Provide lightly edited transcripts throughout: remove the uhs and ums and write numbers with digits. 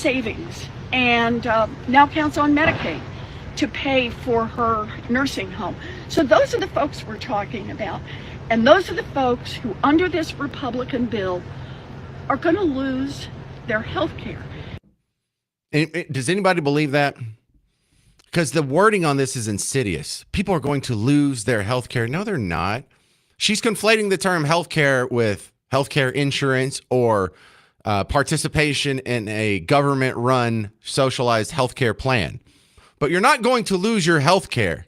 savings and now counts on Medicaid to pay for her nursing home. So those are the folks we're talking about. And those are the folks who, under this Republican bill, are going to lose their health care. Does anybody believe that? Because the wording on this is insidious. People are going to lose their health care. No, they're not. She's conflating the term health care with health care insurance or participation in a government-run socialized health care plan. But you're not going to lose your health care.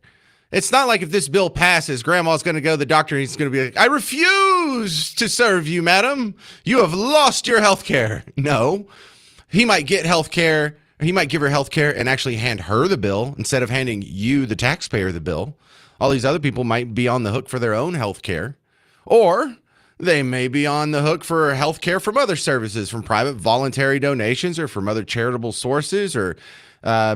It's not like if this bill passes, grandma's going to go to the doctor and he's going to be like, I refuse to serve you, madam. You have lost your health care. No, he might get health care. He might give her health care and actually hand her the bill instead of handing you, the taxpayer, the bill. All these other people might be on the hook for their own health care. Or they may be on the hook for health care from other services, from private voluntary donations or from other charitable sources, or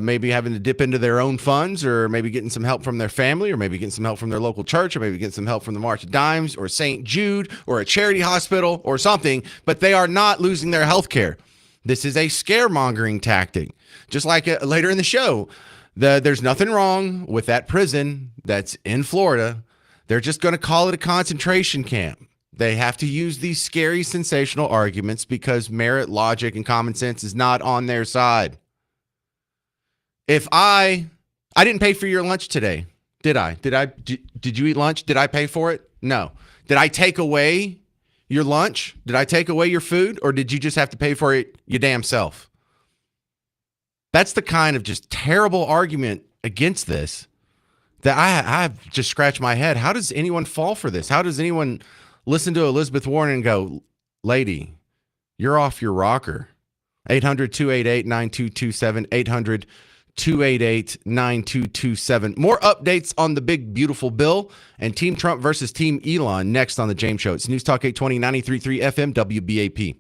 maybe having to dip into their own funds, or maybe getting some help from their family, or maybe getting some help from their local church, or maybe getting some help from the March of Dimes or St. Jude or a charity hospital or something, but they are not losing their health care. This is a scaremongering tactic. Just like later in the show, there's nothing wrong with that prison that's in Florida. They're just going to call it a concentration camp. They have to use these scary, sensational arguments because merit, logic, and common sense is not on their side. If I didn't pay for your lunch today, did I? Did you eat lunch? Did I pay for it? No. Did I take away your lunch? Did I take away your food? Or did you just have to pay for it your damn self? That's the kind of just terrible argument against this that I've just scratched my head. How does anyone fall for this? How does anyone listen to Elizabeth Warren and go, lady, you're off your rocker? 800-288-9227, 800-288-9227. More updates on the big, beautiful bill and Team Trump versus Team Elon next on The James Show. It's News Talk 820, 93.3 FM, WBAP.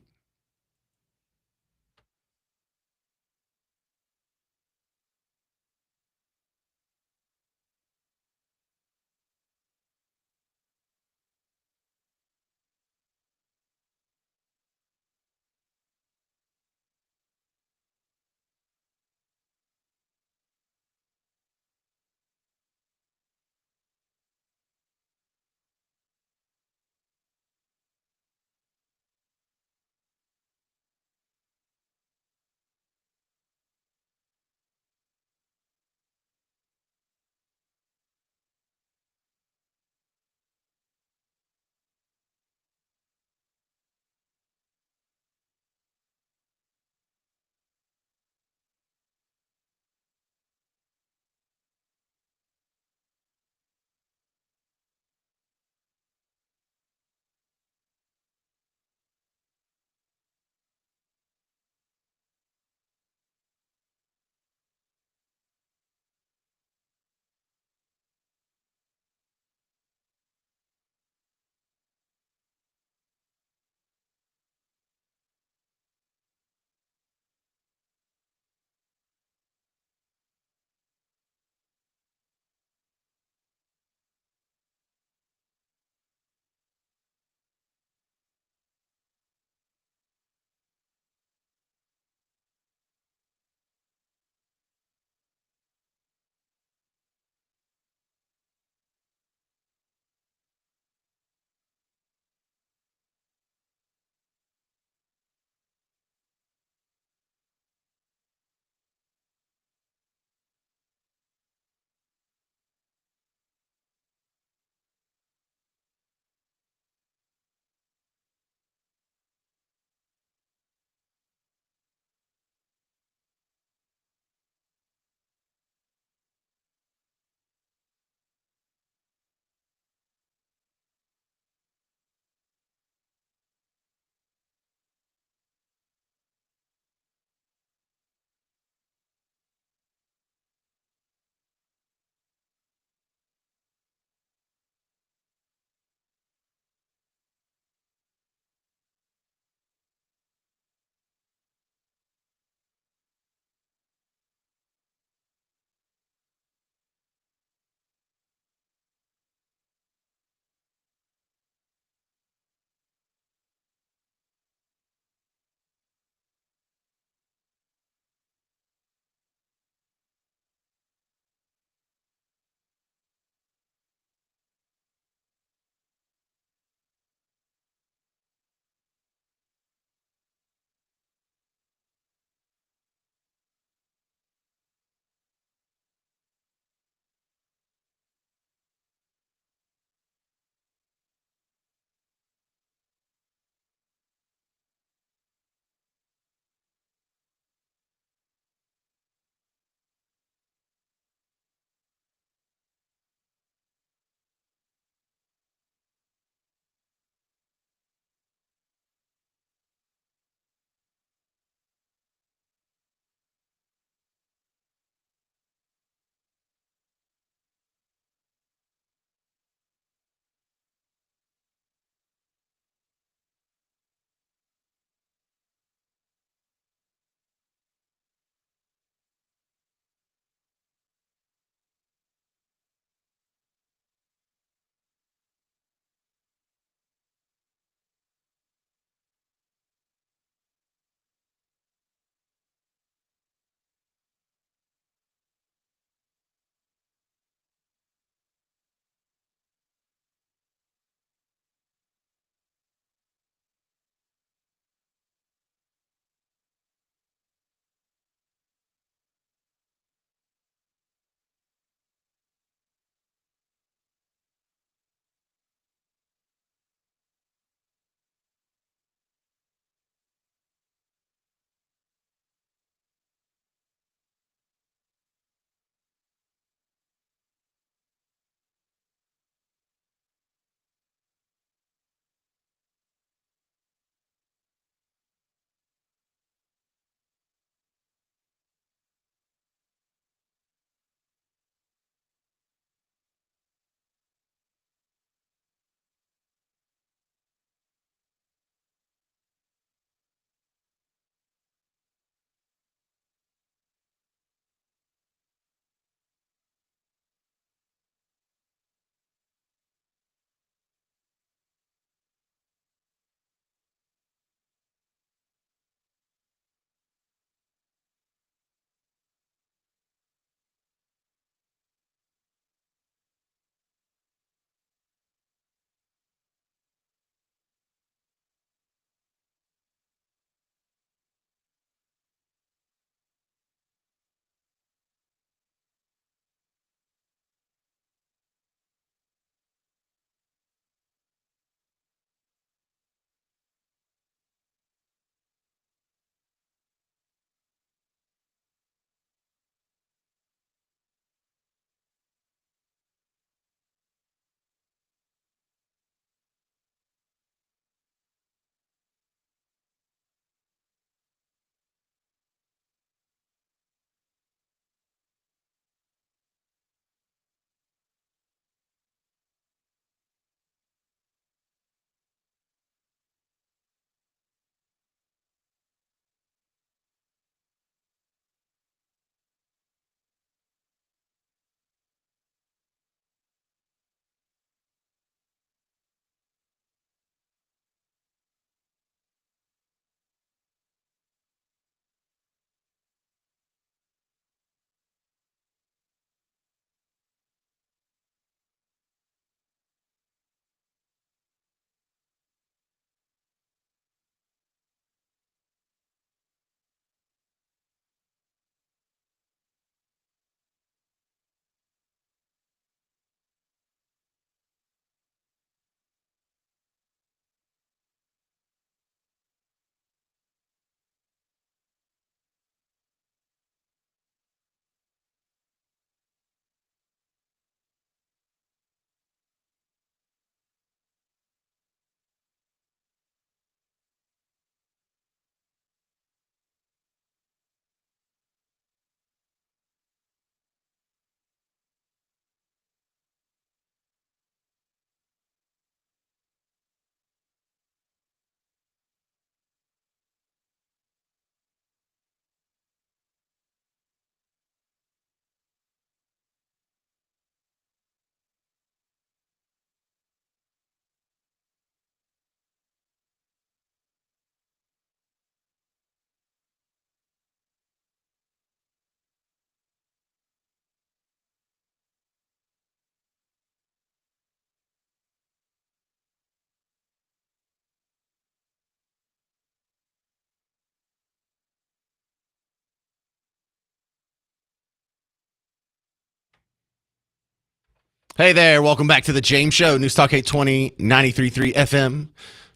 Hey there, welcome back to the James Show, News Talk 820, 93.3 FM,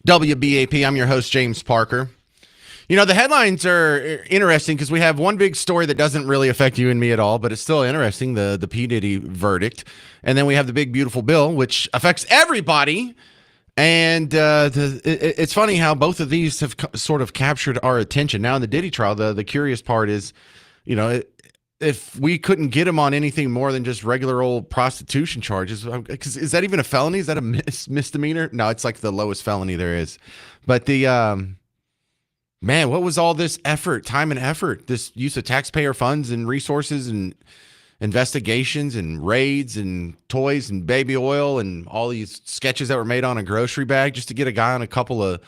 WBAP. I'm your host, James Parker. You know, the headlines are interesting because we have one big story that doesn't really affect you and me at all, but it's still interesting, the P. Diddy verdict. And then we have the big, beautiful bill, which affects everybody. And it's funny how both of these have sort of captured our attention. Now in the Diddy trial, the curious part is, you know, if we couldn't get him on anything more than just regular old prostitution charges, because is that even a felony? Is that a misdemeanor? No, it's like the lowest felony there is. But the man, what was all this effort, time and effort, this use of taxpayer funds and resources and investigations and raids and toys and baby oil and all these sketches that were made on a grocery bag just to get a guy on a couple of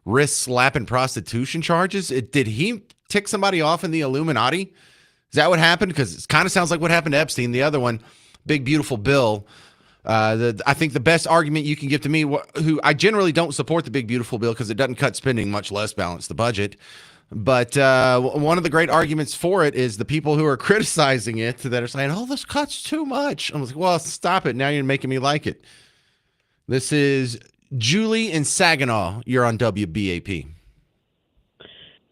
wrist slapping prostitution charges? Did he tick somebody off in the Illuminati? Is that what happened? Because it kind of sounds like what happened to Epstein. The other one, big, beautiful bill. I think the best argument you can give to me, who I generally don't support the big, beautiful bill because it doesn't cut spending, much less balance the budget. But one of the great arguments for it is the people who are criticizing it that are saying, oh, this cuts too much. I'm like, well, stop it. Now you're making me like it. This is Julie in Saginaw. You're on WBAP.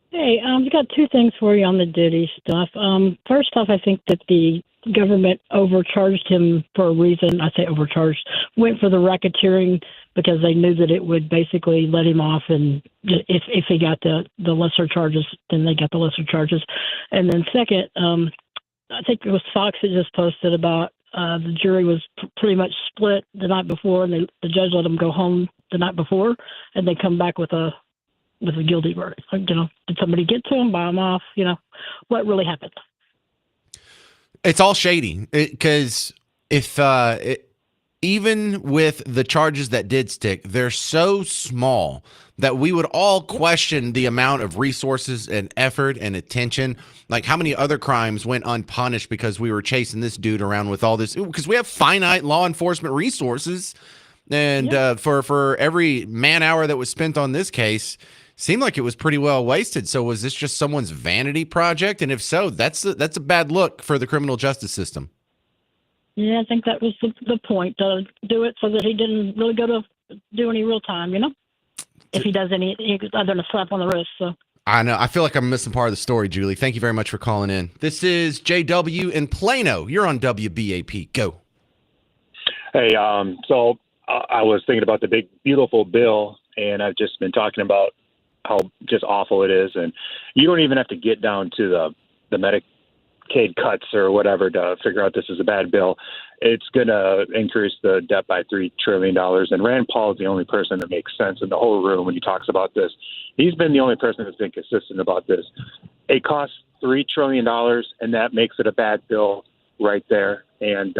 Hey, I've got two things for you on the Diddy stuff. First off, I think that the government overcharged him for a reason. I say overcharged, went for the racketeering because they knew that it would basically let him off, and if he got the lesser charges, then they got the lesser charges. And then second, I think it was Fox that just posted about the jury was pretty much split the night before, and the judge let them go home the night before, and they come back with a guilty verdict. Like, did somebody get to him, buy him off? What really happened? It's all shady because even with the charges that did stick, they're so small that we would all question the amount of resources and effort and attention. Like how many other crimes went unpunished because we were chasing this dude around with all this? Because we have finite law enforcement resources. And for every man hour that was spent on this case, seemed like it was pretty well wasted. So was this just someone's vanity project? And if so, that's a bad look for the criminal justice system. Yeah, I think that was the point, to do it so that he didn't really go to do any real time, if he does any other than a slap on the wrist. So I know. I feel like I'm missing part of the story, Julie. Thank you very much for calling in. This is JW in Plano. You're on WBAP. Go. Hey, so I was thinking about the big, beautiful bill, and I've just been talking about how just awful it is. And you don't even have to get down to the Medicaid cuts or whatever to figure out this is a bad bill. It's going to increase the debt by $3 trillion. And Rand Paul is the only person that makes sense in the whole room when he talks about this. He's been the only person that's been consistent about this. It costs $3 trillion, and that makes it a bad bill right there. And,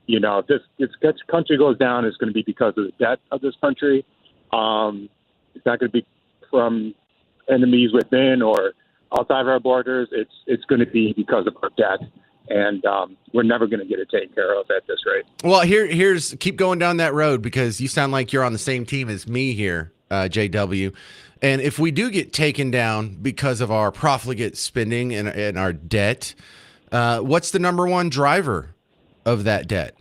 if this country goes down, it's going to be because of the debt of this country. It's not going to be from enemies within or outside of our borders. It's going to be because of our debt, and we're never going to get it taken care of at this rate. Well, here's keep going down that road because you sound like you're on the same team as me here, JW. And if we do get taken down because of our profligate spending and our debt, what's the number one driver of that debt?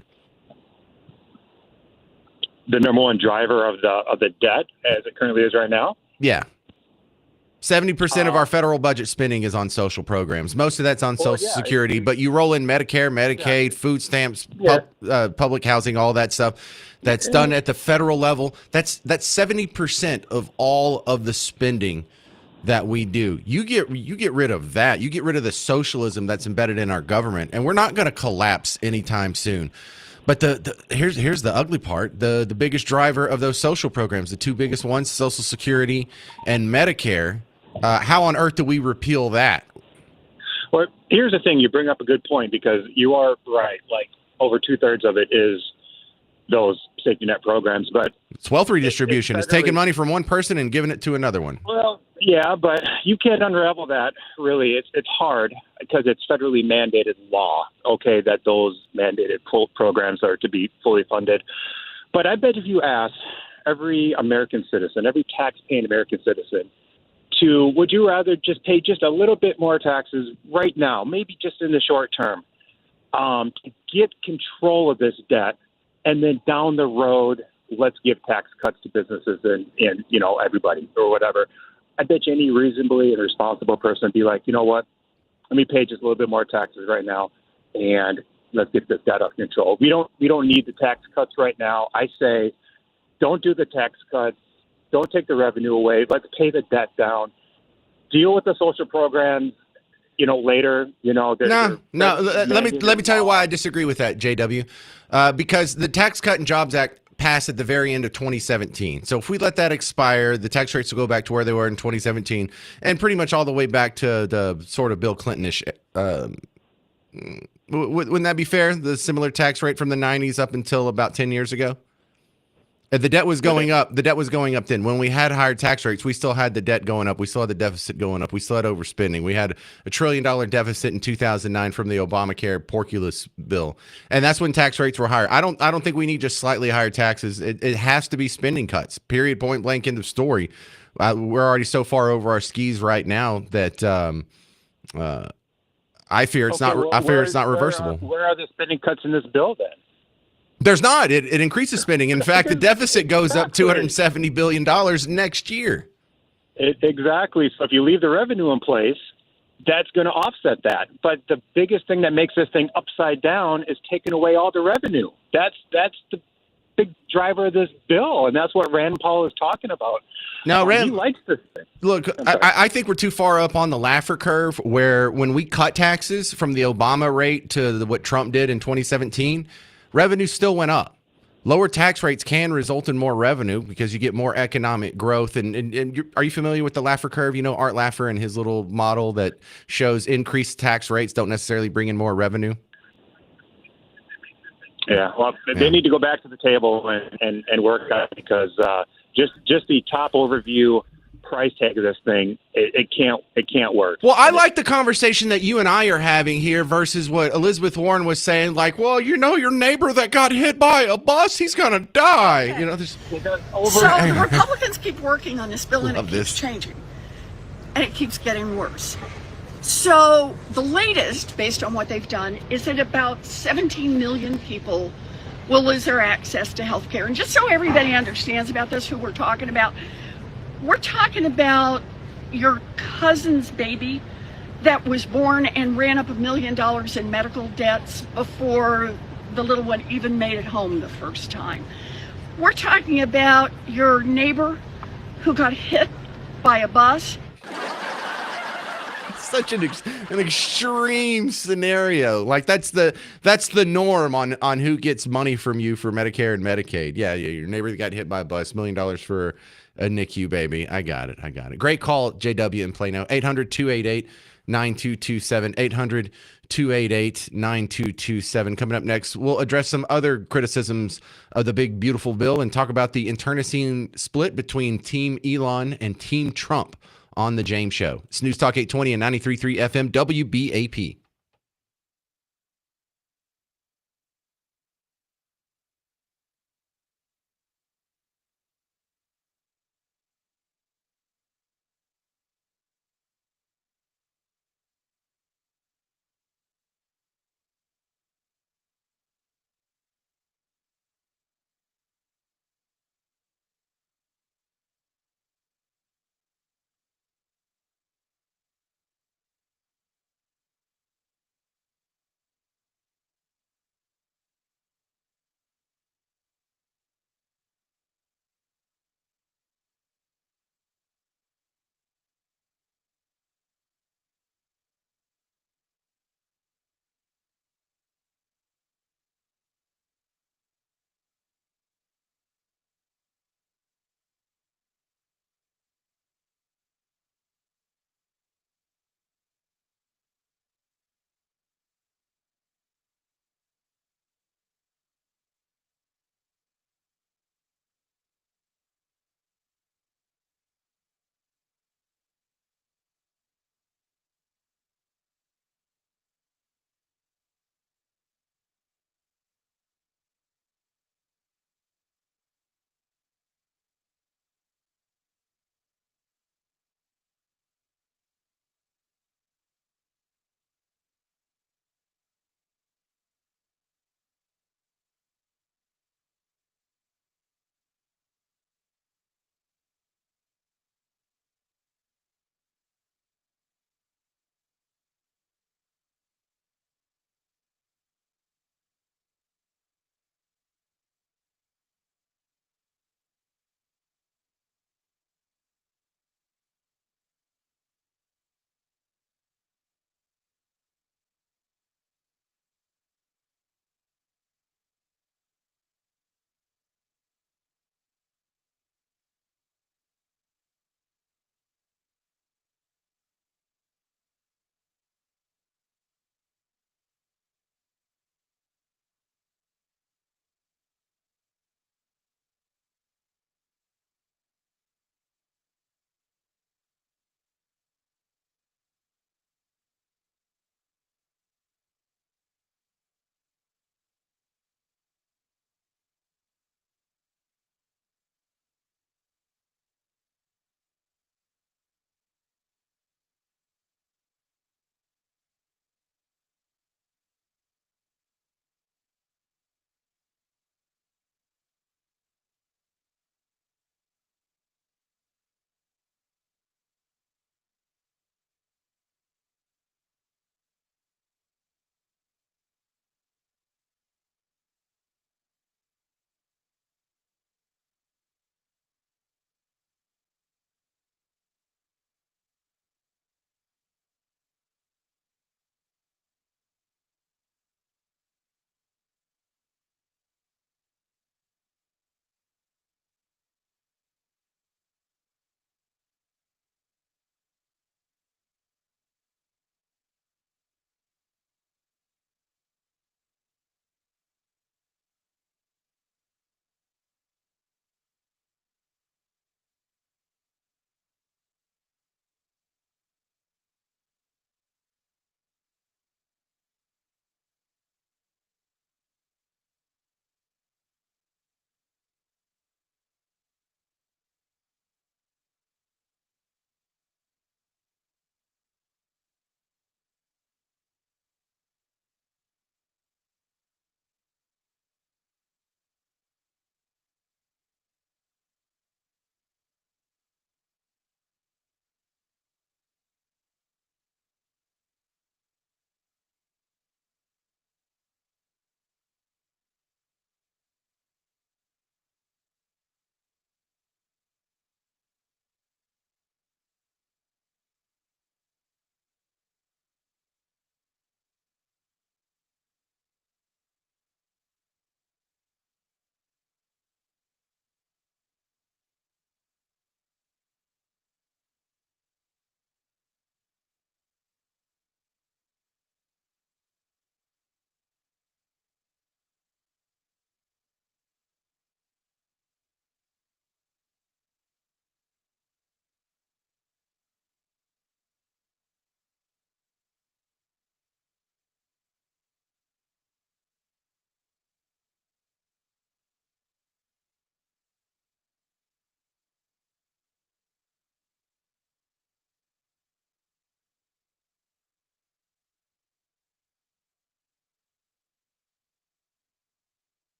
The number one driver of the debt as it currently is right now? Yeah. 70% of our federal budget spending is on social programs. Most of that's on Social Security, but you roll in Medicare, Medicaid, food stamps, public housing, all that stuff. That's done at the federal level. That's 70% of all of the spending that we do. You get rid of that. You get rid of the socialism that's embedded in our government, and we're not going to collapse anytime soon. But here's the ugly part. The biggest driver of those social programs, the two biggest ones, Social Security and Medicare. How on earth do we repeal that? Well, here's the thing. You bring up a good point because you are right. Like over 2/3 of it is those safety net programs, but it's wealth redistribution. It's taking money from one person and giving it to another one. Well, yeah, but you can't unravel that. Really, it's hard because it's federally mandated law. Okay, that those mandated programs are to be fully funded. But I bet if you ask every American citizen, every tax-paying American citizen, would you rather just pay just a little bit more taxes right now, maybe just in the short term, to get control of this debt, and then down the road, let's give tax cuts to businesses and everybody or whatever. I bet you any reasonably and responsible person would be like, you know what? Let me pay just a little bit more taxes right now, and let's get this debt under control. We don't need the tax cuts right now. I say, don't do the tax cuts. Don't take the revenue away. Let's pay the debt down. Deal with the social programs. Later. No. Let me tell you why I disagree with that, JW. Because the Tax Cut and Jobs Act passed at the very end of 2017. So if we let that expire, the tax rates will go back to where they were in 2017, and pretty much all the way back to the sort of Bill Clinton-ish. Wouldn't that be fair? The similar tax rate from the 90s up until about 10 years ago? The debt was going up. The debt was going up then. When we had higher tax rates, we still had the debt going up. We still had the deficit going up. We still had overspending. We had $1 trillion deficit in 2009 from the Obamacare porculus bill, and that's when tax rates were higher. I don't think we need just slightly higher taxes. It has to be spending cuts. Period. Point blank. End of story. We're already so far over our skis right now that I fear it's not. I fear it's not reversible. Where are the spending cuts in this bill then? There's not. It increases spending. In fact, the deficit goes up $270 billion next year. Exactly. So if you leave the revenue in place, that's going to offset that. But the biggest thing that makes this thing upside down is taking away all the revenue. That's the big driver of this bill, and that's what Rand Paul is talking about. Now, Rand, he likes this thing. Look, I think we're too far up on the Laffer curve where when we cut taxes from the Obama rate to what Trump did in 2017, revenue still went up. Lower tax rates can result in more revenue because you get more economic growth. And are you familiar with the Laffer curve? You know, Art Laffer and his little model that shows increased tax rates don't necessarily bring in more revenue. Yeah, well, they need to go back to the table and work on it because just the top overview price tag of this thing, it can't work. Well, I like the conversation that you and I are having here versus what Elizabeth Warren was saying, like, well, your neighbor that got hit by a bus, he's going to die. Okay. So the Republicans keep working on this bill and it keeps changing. And it keeps getting worse. So the latest, based on what they've done, is that about 17 million people will lose their access to health care. And just so everybody understands about this, who we're talking about your cousin's baby that was born and ran up $1 million in medical debts before the little one even made it home the first time. We're talking about your neighbor who got hit by a bus. Such an extreme scenario. Like that's the norm on who gets money from you for Medicare and Medicaid. Yeah, your neighbor that got hit by a bus, $1 million for a NICU baby. I got it. Great call, JW in Plano. 800-288-9227. 800-288-9227. Coming up next, we'll address some other criticisms of the big, beautiful bill and talk about the internecine split between Team Elon and Team Trump on The James Show. It's News Talk 820 and 93.3 FM WBAP.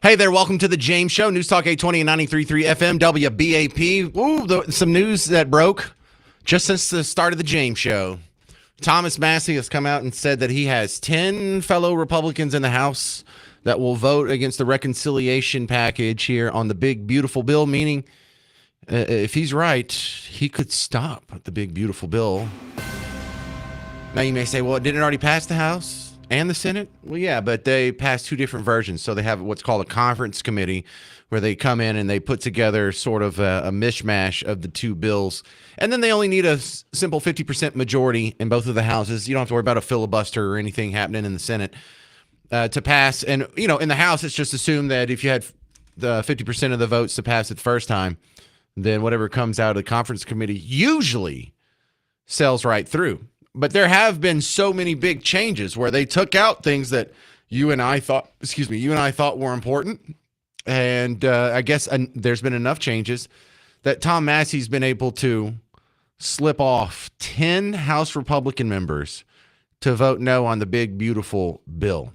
Hey there, welcome to the James Show, News Talk 820 and 93.3 FM, WBAP. Ooh, some news that broke just since the start of the James Show. Thomas Massie has come out and said that he has 10 fellow Republicans in the House that will vote against the reconciliation package here on the big, beautiful bill, meaning if he's right, he could stop the big, beautiful bill. Now you may say, well, didn't it already pass the House and the Senate? Well, yeah, but they passed two different versions. So they have what's called a conference committee where they come in and they put together sort of a mishmash of the two bills. And then they only need a simple 50% majority in both of the houses. You don't have to worry about a filibuster or anything happening in the Senate to pass. And, you know, in the House, it's just assumed that if you had the 50% of the votes to pass it the first time, then whatever comes out of the conference committee usually sails right through. But there have been so many big changes where they took out things that you and I thought were important. And I guess there's been enough changes that Tom Massie's been able to slip off 10 House Republican members to vote no on the big, beautiful bill.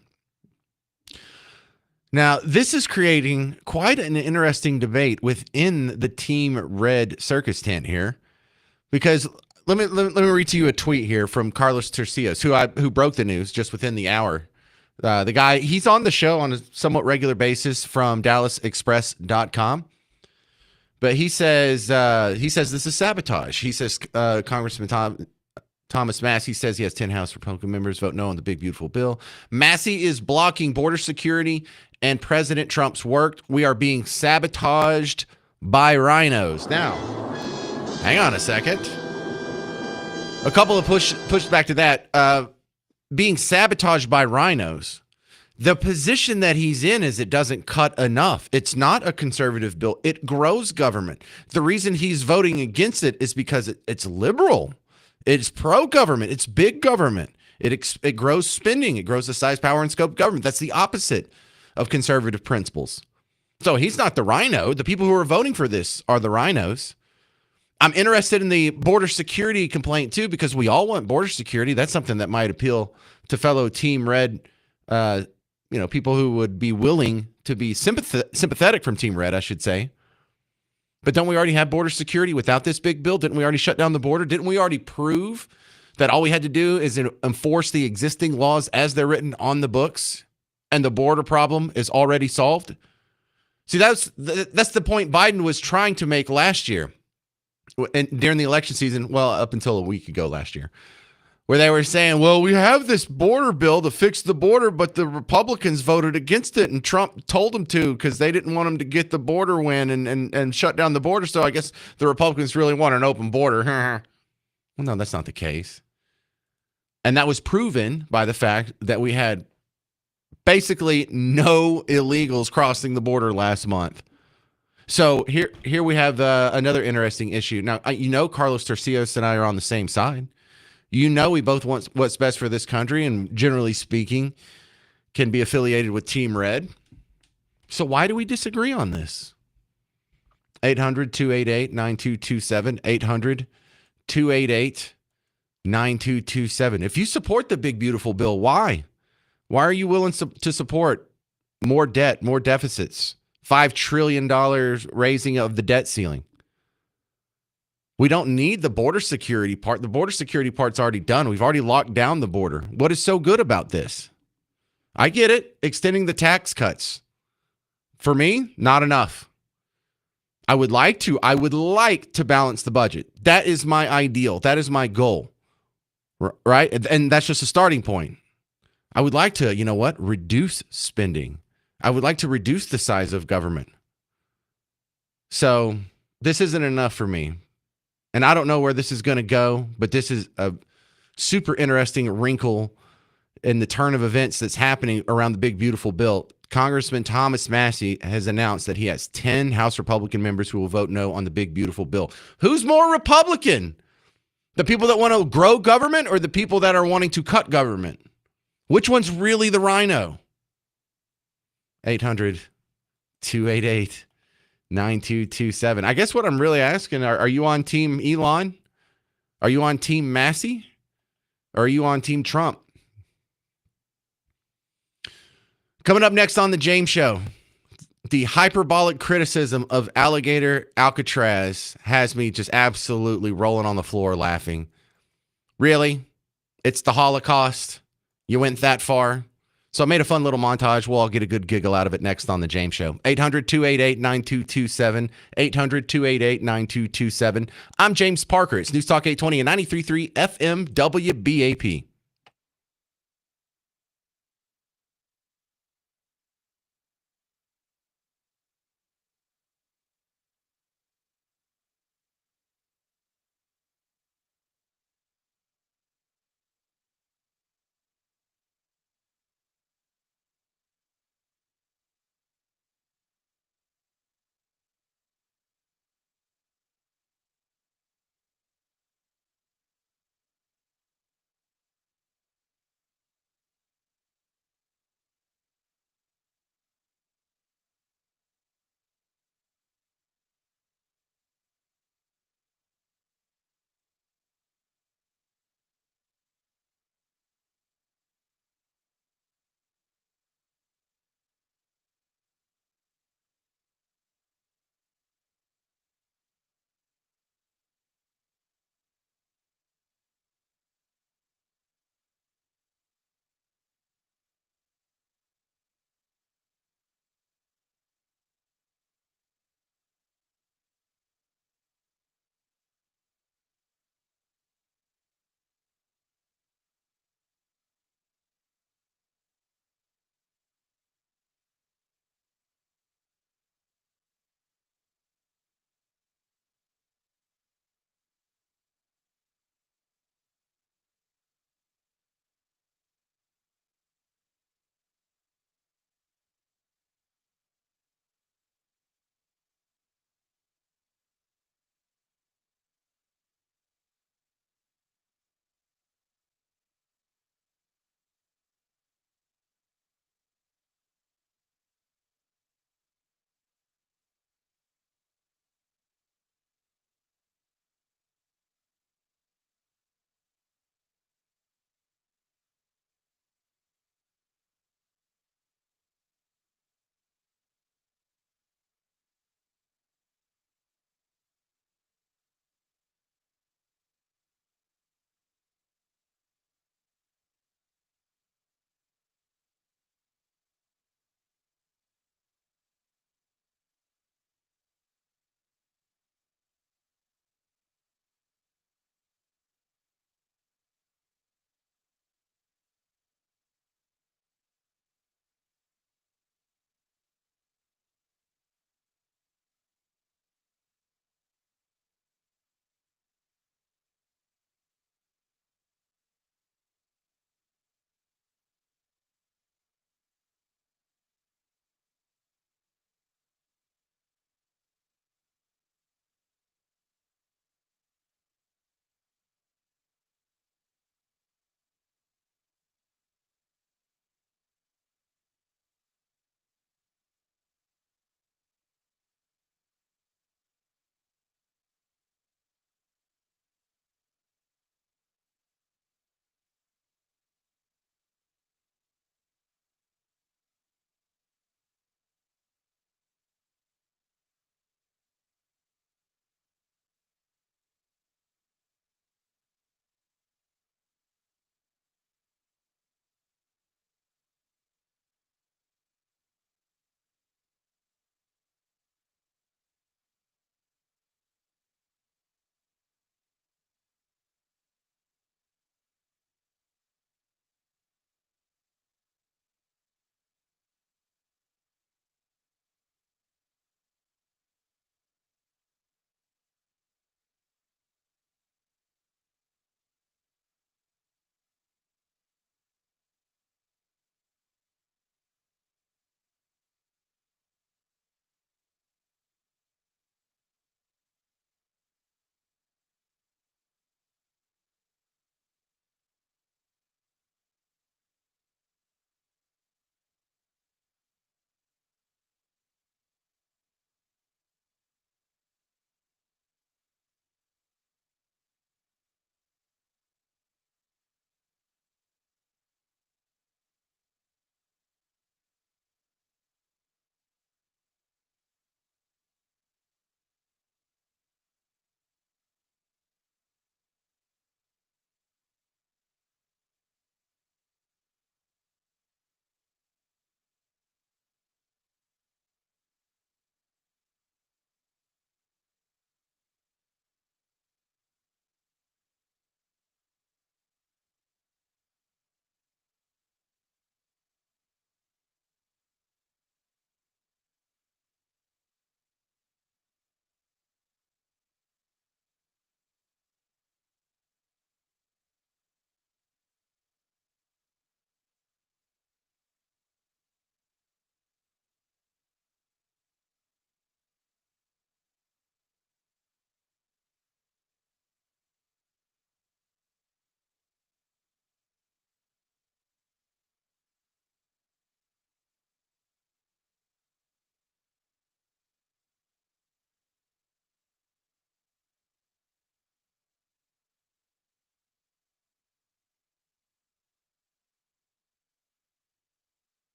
Now, this is creating quite an interesting debate within the Team Red circus tent here, because let me read to you a tweet here from Carlos Tercios, who broke the news just within the hour. The guy, he's on the show on a somewhat regular basis from DallasExpress.com. But he says this is sabotage. He says Congressman Thomas Massie says he has 10 House Republican members vote no on the big, beautiful bill. Massie is blocking border security and President Trump's work. We are being sabotaged by rhinos. Now, hang on a second. A couple of pushback to that. Being sabotaged by rhinos. The position that he's in is it doesn't cut enough. It's not a conservative bill. It grows government. The reason he's voting against it is because it's liberal. It's pro-government. It's big government. It grows spending. It grows the size, power, and scope of government. That's the opposite of conservative principles. So he's not the rhino. The people who are voting for this are the rhinos. I'm interested in the border security complaint, too, because we all want border security. That's something that might appeal to fellow Team Red, people who would be willing to be sympathetic from Team Red, I should say. But don't we already have border security without this big bill? Didn't we already shut down the border? Didn't we already prove that all we had to do is enforce the existing laws as they're written on the books, and the border problem is already solved? See, that's the point Biden was trying to make last year. And during the election season, well, up until a week ago last year, where they were saying, well, we have this border bill to fix the border, but the Republicans voted against it, and Trump told them to because they didn't want them to get the border win and shut down the border. So I guess the Republicans really want an open border. Well, no, that's not the case. And that was proven by the fact that we had basically no illegals crossing the border last month. So here we have another interesting issue. Now, Carlos Tercios and I are on the same side. We both want what's best for this country, and generally speaking, can be affiliated with Team Red. So why do we disagree on this? 800-288-9227. 800-288-9227. If you support the big, beautiful bill, why? Why are you willing to support more debt, more deficits? $5 trillion raising of the debt ceiling. We don't need the border security part. The border security part's already done. We've already locked down the border. What is so good about this? I get it. Extending the tax cuts. For me, not enough. I would like to balance the budget. That is my ideal. That is my goal. Right? And that's just a starting point. I would like to, reduce spending. I would like to reduce the size of government. So this isn't enough for me. And I don't know where this is going to go, but this is a super interesting wrinkle in the turn of events that's happening around the big, beautiful bill. Congressman Thomas Massie has announced that he has 10 House Republican members who will vote no on the big, beautiful bill. Who's more Republican? The people that want to grow government or the people that are wanting to cut government? Which one's really the rhino? 800-288-9227. I guess what I'm really asking, are you on Team Elon? Are you on Team Massie? Or are you on Team Trump? Coming up next on the James Show, the hyperbolic criticism of alligator Alcatraz has me just absolutely rolling on the floor laughing. Really? It's the Holocaust? You went that far? So I made a fun little montage. We'll all get a good giggle out of it next on The James Show. 800-288-9227. 800-288-9227. I'm James Parker. It's News Talk 820 and 93.3 FM WBAP.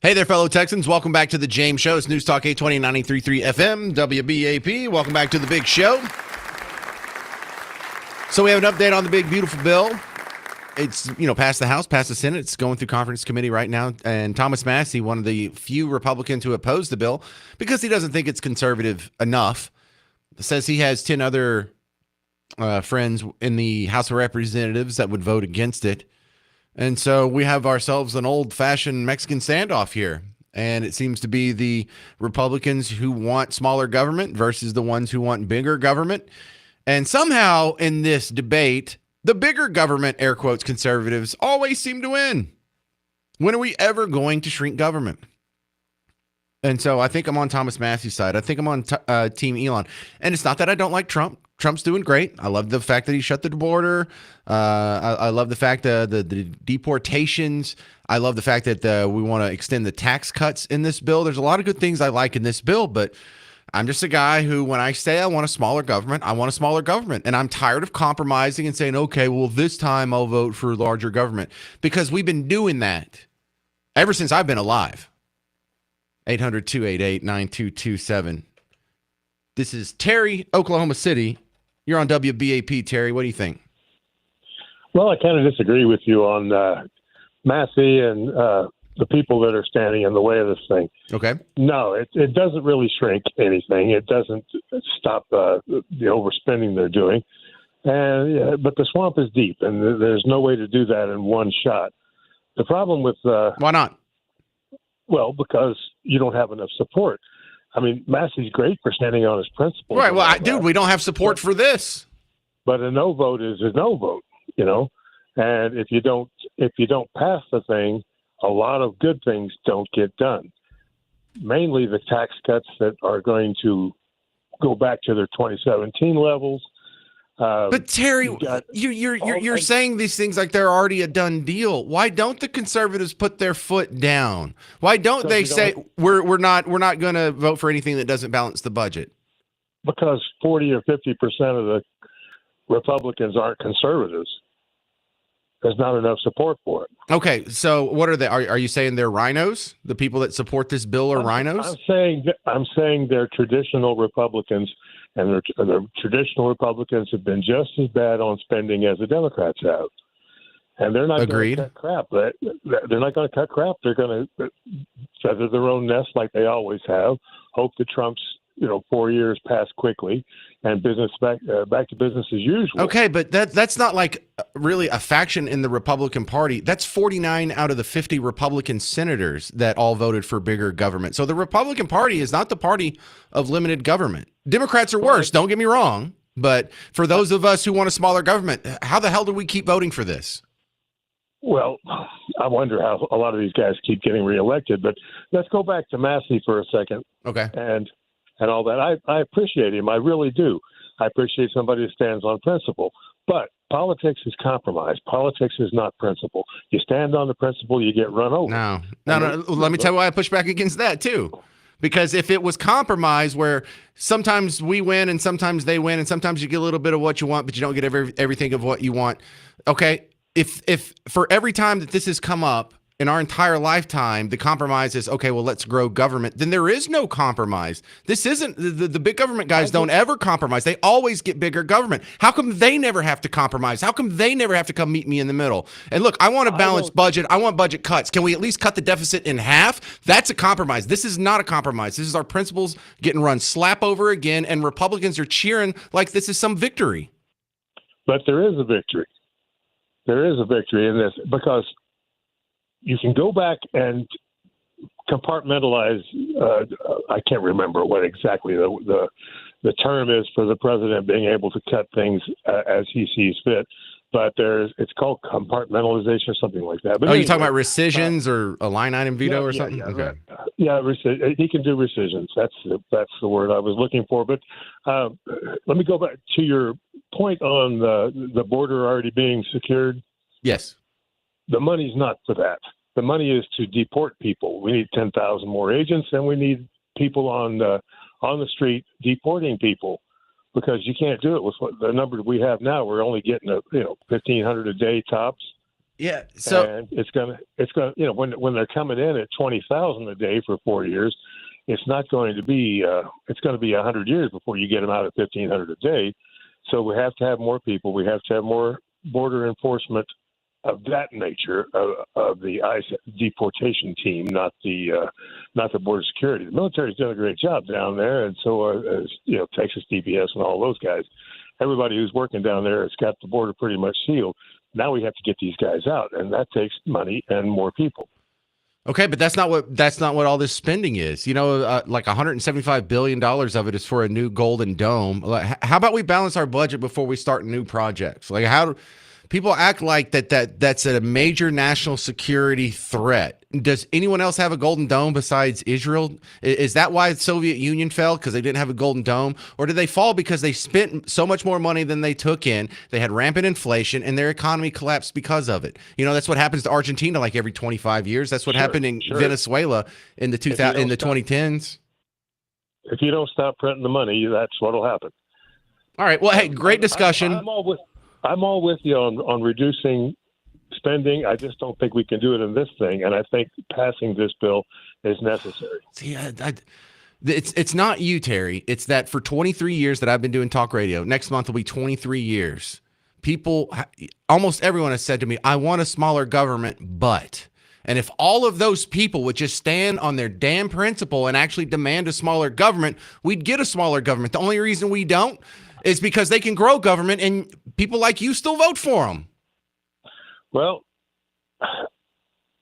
Hey there, fellow Texans. Welcome back to the James Show. It's News Talk 820 93.3 FM, WBAP. Welcome back to the big show. So we have an update on the big, beautiful bill. It's, passed the House, passed the Senate. It's going through conference committee right now. And Thomas Massey, one of the few Republicans who oppose the bill because he doesn't think it's conservative enough, says he has 10 other friends in the House of Representatives that would vote against it. And so we have ourselves an old-fashioned Mexican standoff here. And it seems to be the Republicans who want smaller government versus the ones who want bigger government. And somehow in this debate, the bigger government, air quotes, conservatives always seem to win. When are we ever going to shrink government? And so I think I'm on Thomas Massey's side. I think I'm on Team Elon. And it's not that I don't like Trump. Trump's doing great. I love the fact that he shut the border. I love the fact that the deportations. I love the fact that we want to extend the tax cuts in this bill. There's a lot of good things I like in this bill, but I'm just a guy who, when I say I want a smaller government, I want a smaller government. And I'm tired of compromising and saying, okay, well, this time I'll vote for larger government, because we've been doing that ever since I've been alive. 800-288-9227. This is Terry, Oklahoma City. You're on WBAP, Terry. What do you think? Well, I kind of disagree with you on Massey and the people that are standing in the way of this thing. Okay. No, it doesn't really shrink anything. It doesn't stop the overspending they're doing. But the swamp is deep, and there's no way to do that in one shot. The problem with why not? Well, because you don't have enough support. I mean, Massey's great for standing on his principles. Right. Well, dude, we don't have support for this. But a no vote is a no vote, And if you don't pass the thing, a lot of good things don't get done. Mainly the tax cuts that are going to go back to their 2017 levels. But Terry, you're saying these things like they're already a done deal. Why don't the conservatives put their foot down? Why don't they say we're not going to vote for anything that doesn't balance the budget? Because 40 or 50% of the Republicans aren't conservatives. There's not enough support for it. Okay, so what are they? Are you saying they're rhinos? The people that support this bill are rhinos? I'm saying they're traditional Republicans, and the traditional Republicans have been just as bad on spending as the Democrats have. And they're not going to cut crap. They're not going to cut crap. They're going to feather their own nest like they always have. Hope that Trump's 4 years pass quickly, and business back to business as usual. Okay, but that's not like really a faction in the Republican Party. That's 49 out of the 50 Republican senators that all voted for bigger government. So the Republican Party is not the party of limited government. Democrats are worse, don't get me wrong. But for those of us who want a smaller government, how the hell do we keep voting for this? Well, I wonder how a lot of these guys keep getting reelected. But let's go back to Massey for a second. Okay. And all that. I appreciate him. I really do. I appreciate somebody who stands on principle. But politics is compromise. Politics is not principle. You stand on the principle, you get run over. No. Let me tell you why I push back against that, too. Because if it was compromise where sometimes we win and sometimes they win and sometimes you get a little bit of what you want, but you don't get everything of what you want. Okay, if for every time that this has come up, in our entire lifetime, the compromise is, okay, well, let's grow government. Then there is no compromise. This isn't, the big government guys don't ever compromise. They always get bigger government. How come they never have to compromise? How come they never have to come meet me in the middle? And look, I want a balanced budget. I want budget cuts. Can we at least cut the deficit in half? That's a compromise. This is not a compromise. This is our principles getting run slap over again, and Republicans are cheering like this is some victory. But there is a victory. There is a victory in this because you can go back and compartmentalize. I can't remember what exactly the term is for the president being able to cut things as he sees fit. But it's called compartmentalization or something like that. But anyway, you're talking about rescissions or a line item veto or something? Yeah, okay. He can do rescissions. That's the word I was looking for. But let me go back to your point on the border already being secured. Yes. The money's not for that. The money is to deport people. We need 10,000 more agents, and we need people on the street deporting people, because you can't do it with the number we have now. We're only getting 1,500 a day tops. Yeah. So And it's gonna, when they're coming in at 20,000 a day for 4 years, it's not going to be, it's going to be 100 years before you get them out at 1,500 a day. So we have to have more people. We have to have more border enforcement of that nature of the ICE deportation team, not the border security. The military's done a great job down there, and so as Texas DPS and all those guys. Everybody who's working down there has got the border pretty much sealed. Now we have to get these guys out, and that takes money and more people. okay, but that's not what all this spending is. Like $175 billion of it is for a new Golden Dome. Like, how about we balance our budget before we start new projects? Like, how do people act like that's a major national security threat? Does anyone else have a Golden Dome besides Israel? Is that why the Soviet Union fell, because they didn't have a Golden Dome? Or did they fall because they spent so much more money than they took in? They had rampant inflation and their economy collapsed because of it. That's what happens to Argentina like every 25 years. That's what happened in Venezuela in the 2010s. If you don't stop printing the money, that's what'll happen. All right. Well, hey, great discussion. I'm all with you on reducing spending. I just don't think we can do it in this thing, and I think passing this bill is necessary. See, it's not you, Terry. It's that for 23 years that I've been doing talk radio. Next month will be 23 years. People, almost everyone has said to me, I want a smaller government, but. And if all of those people would just stand on their damn principle and actually demand a smaller government, we'd get a smaller government. The only reason we don't is because they can grow government and people like you still vote for them. Well,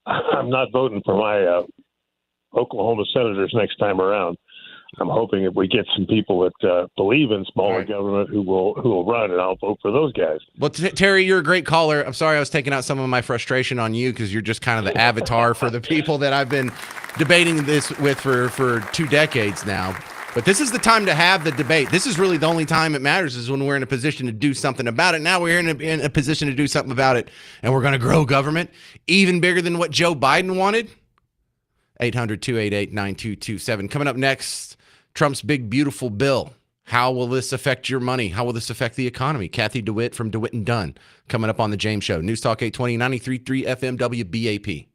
I'm not voting for my Oklahoma senators next time around. I'm hoping that we get some people that believe in smaller government who will run, and I'll vote for those guys. Well, Terry, you're a great caller. I'm sorry I was taking out some of my frustration on you because you're just kind of the avatar for the people that I've been debating this with for 2 decades now. But this is the time to have the debate. This is really the only time it matters is when we're in a position to do something about it. Now we're in a position to do something about it, and we're going to grow government even bigger than what Joe Biden wanted. 800-288-9227. Coming up next, Trump's big, beautiful bill. How will this affect your money? How will this affect the economy? Kathy DeWitt from DeWitt and Dunn coming up on The James Show. News Talk 820, 93.3 FM WBAP.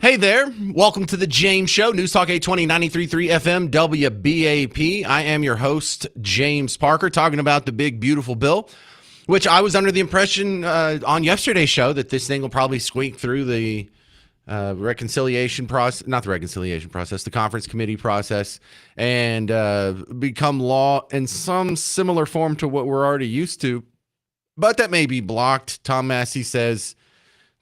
Hey there. Welcome to the James Show, News Talk 820, 93.3 FM, WBAP. I am your host, James Parker, talking about the big, beautiful bill, which I was under the impression on yesterday's show that this thing will probably squeak through the reconciliation process, not the reconciliation process, the conference committee process, and become law in some similar form to what we're already used to. But that may be blocked. Tom Massey says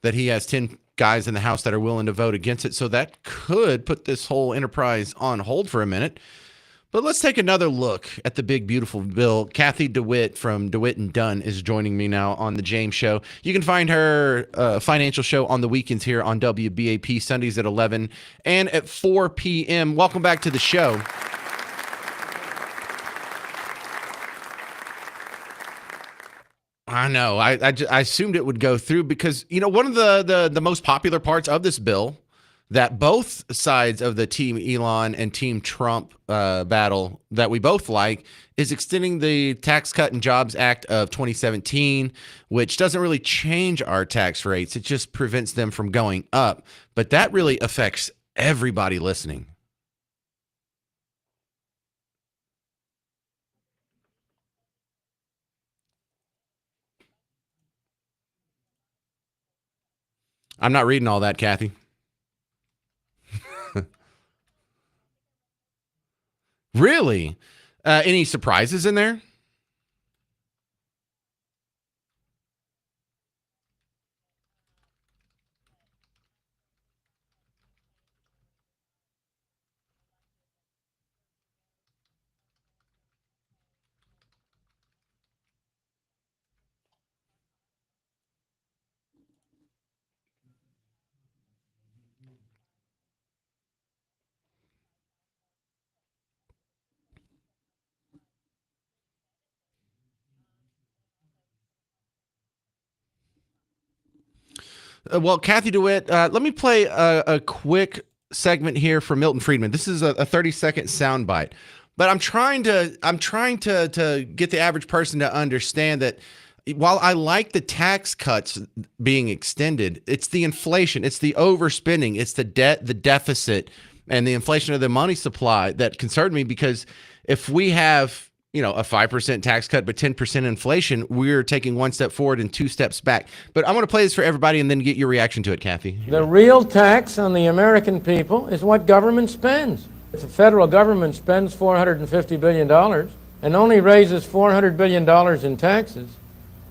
that he has 10 guys in the House that are willing to vote against it. So that could put this whole enterprise on hold for a minute. But let's take another look at the big, beautiful bill. Kathy DeWitt from DeWitt and Dunn is joining me now on the James Show. You can find her financial show on the weekends here on WBAP, Sundays at 11 and at 4 p.m. Welcome back to the show. I know. I assumed it would go through because, you know, one of the most popular parts of this bill that both sides of the Team Elon and Team Trump battle that we both like is extending the Tax Cut and Jobs Act of 2017, which doesn't really change our tax rates. It just prevents them from going up. But that really affects everybody listening. I'm not reading all that, Kathy. Really? Any surprises in there? Well, Kathy DeWitt, let me play a quick segment here from Milton Friedman. This is a 30-second soundbite, but I'm trying to get the average person to understand that while I like the tax cuts being extended, it's the inflation, it's the overspending, it's the debt, the deficit, and the inflation of the money supply that concerned me because if we have a 5% tax cut, but 10% inflation, we're taking one step forward and two steps back. But I want to play this for everybody and then get your reaction to it, Kathy. The real tax on the American people is what government spends. If the federal government spends $450 billion and only raises $400 billion in taxes,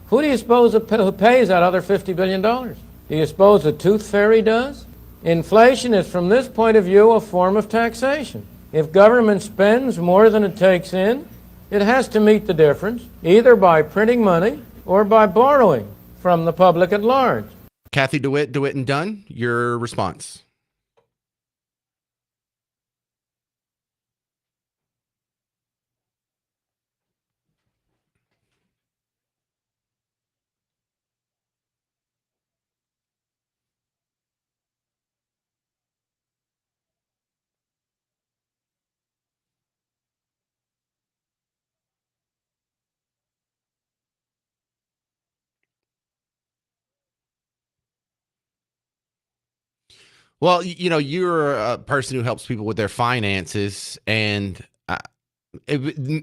who do you suppose who pays that other $50 billion? Do you suppose the tooth fairy does? Inflation is, from this point of view, a form of taxation. If government spends more than it takes in, it has to meet the difference, either by printing money or by borrowing from the public at large. Kathy DeWitt, DeWitt and Dunn, your response. Well, you're a person who helps people with their finances, and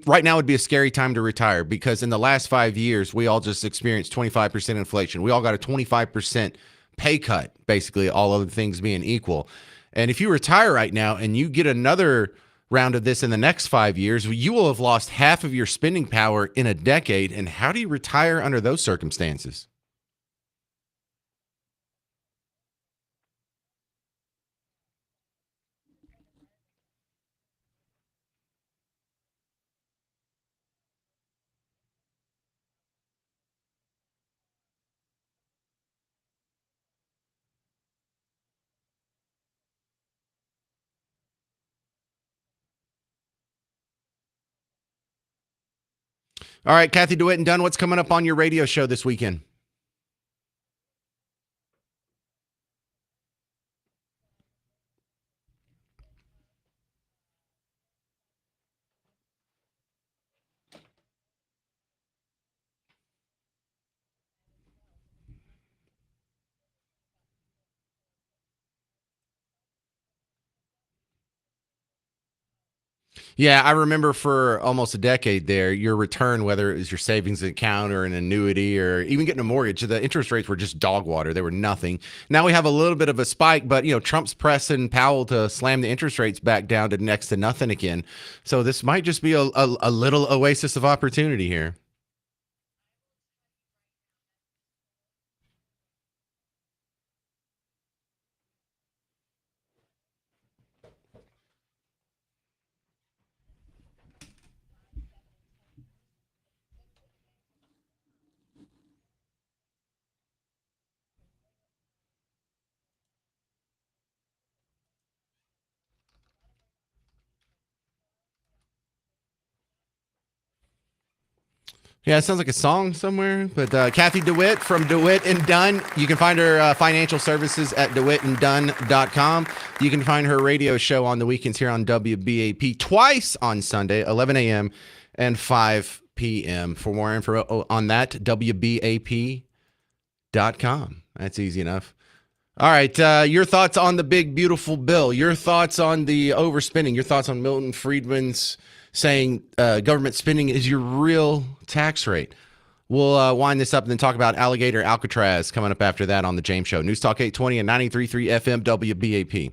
right now would be a scary time to retire because in the last 5 years, we all just experienced 25% inflation. We all got a 25% pay cut, basically, all other things being equal. And if you retire right now and you get another round of this in the next 5 years, you will have lost half of your spending power in a decade. And how do you retire under those circumstances? All right, Kathy DeWitt and Dunn, what's coming up on your radio show this weekend? Yeah, I remember for almost a decade there, your return, whether it was your savings account or an annuity or even getting a mortgage, the interest rates were just dog water. They were nothing. Now we have a little bit of a spike, but Trump's pressing Powell to slam the interest rates back down to next to nothing again. So this might just be a little oasis of opportunity here. Yeah, it sounds like a song somewhere. But Kathy DeWitt from DeWitt and Dunn. You can find her financial services at DeWittandDunn.com. You can find her radio show on the weekends here on WBAP twice on Sunday, 11 a.m. and 5 p.m. For more info on that, WBAP.com. That's easy enough. All right. Your thoughts on the big, beautiful bill. Your thoughts on the overspending. Your thoughts on Milton Friedman's saying government spending is your real tax rate. We'll wind this up and then talk about Alligator Alcatraz coming up after that on The James Show. News Talk 820 and 93.3 FM WBAP.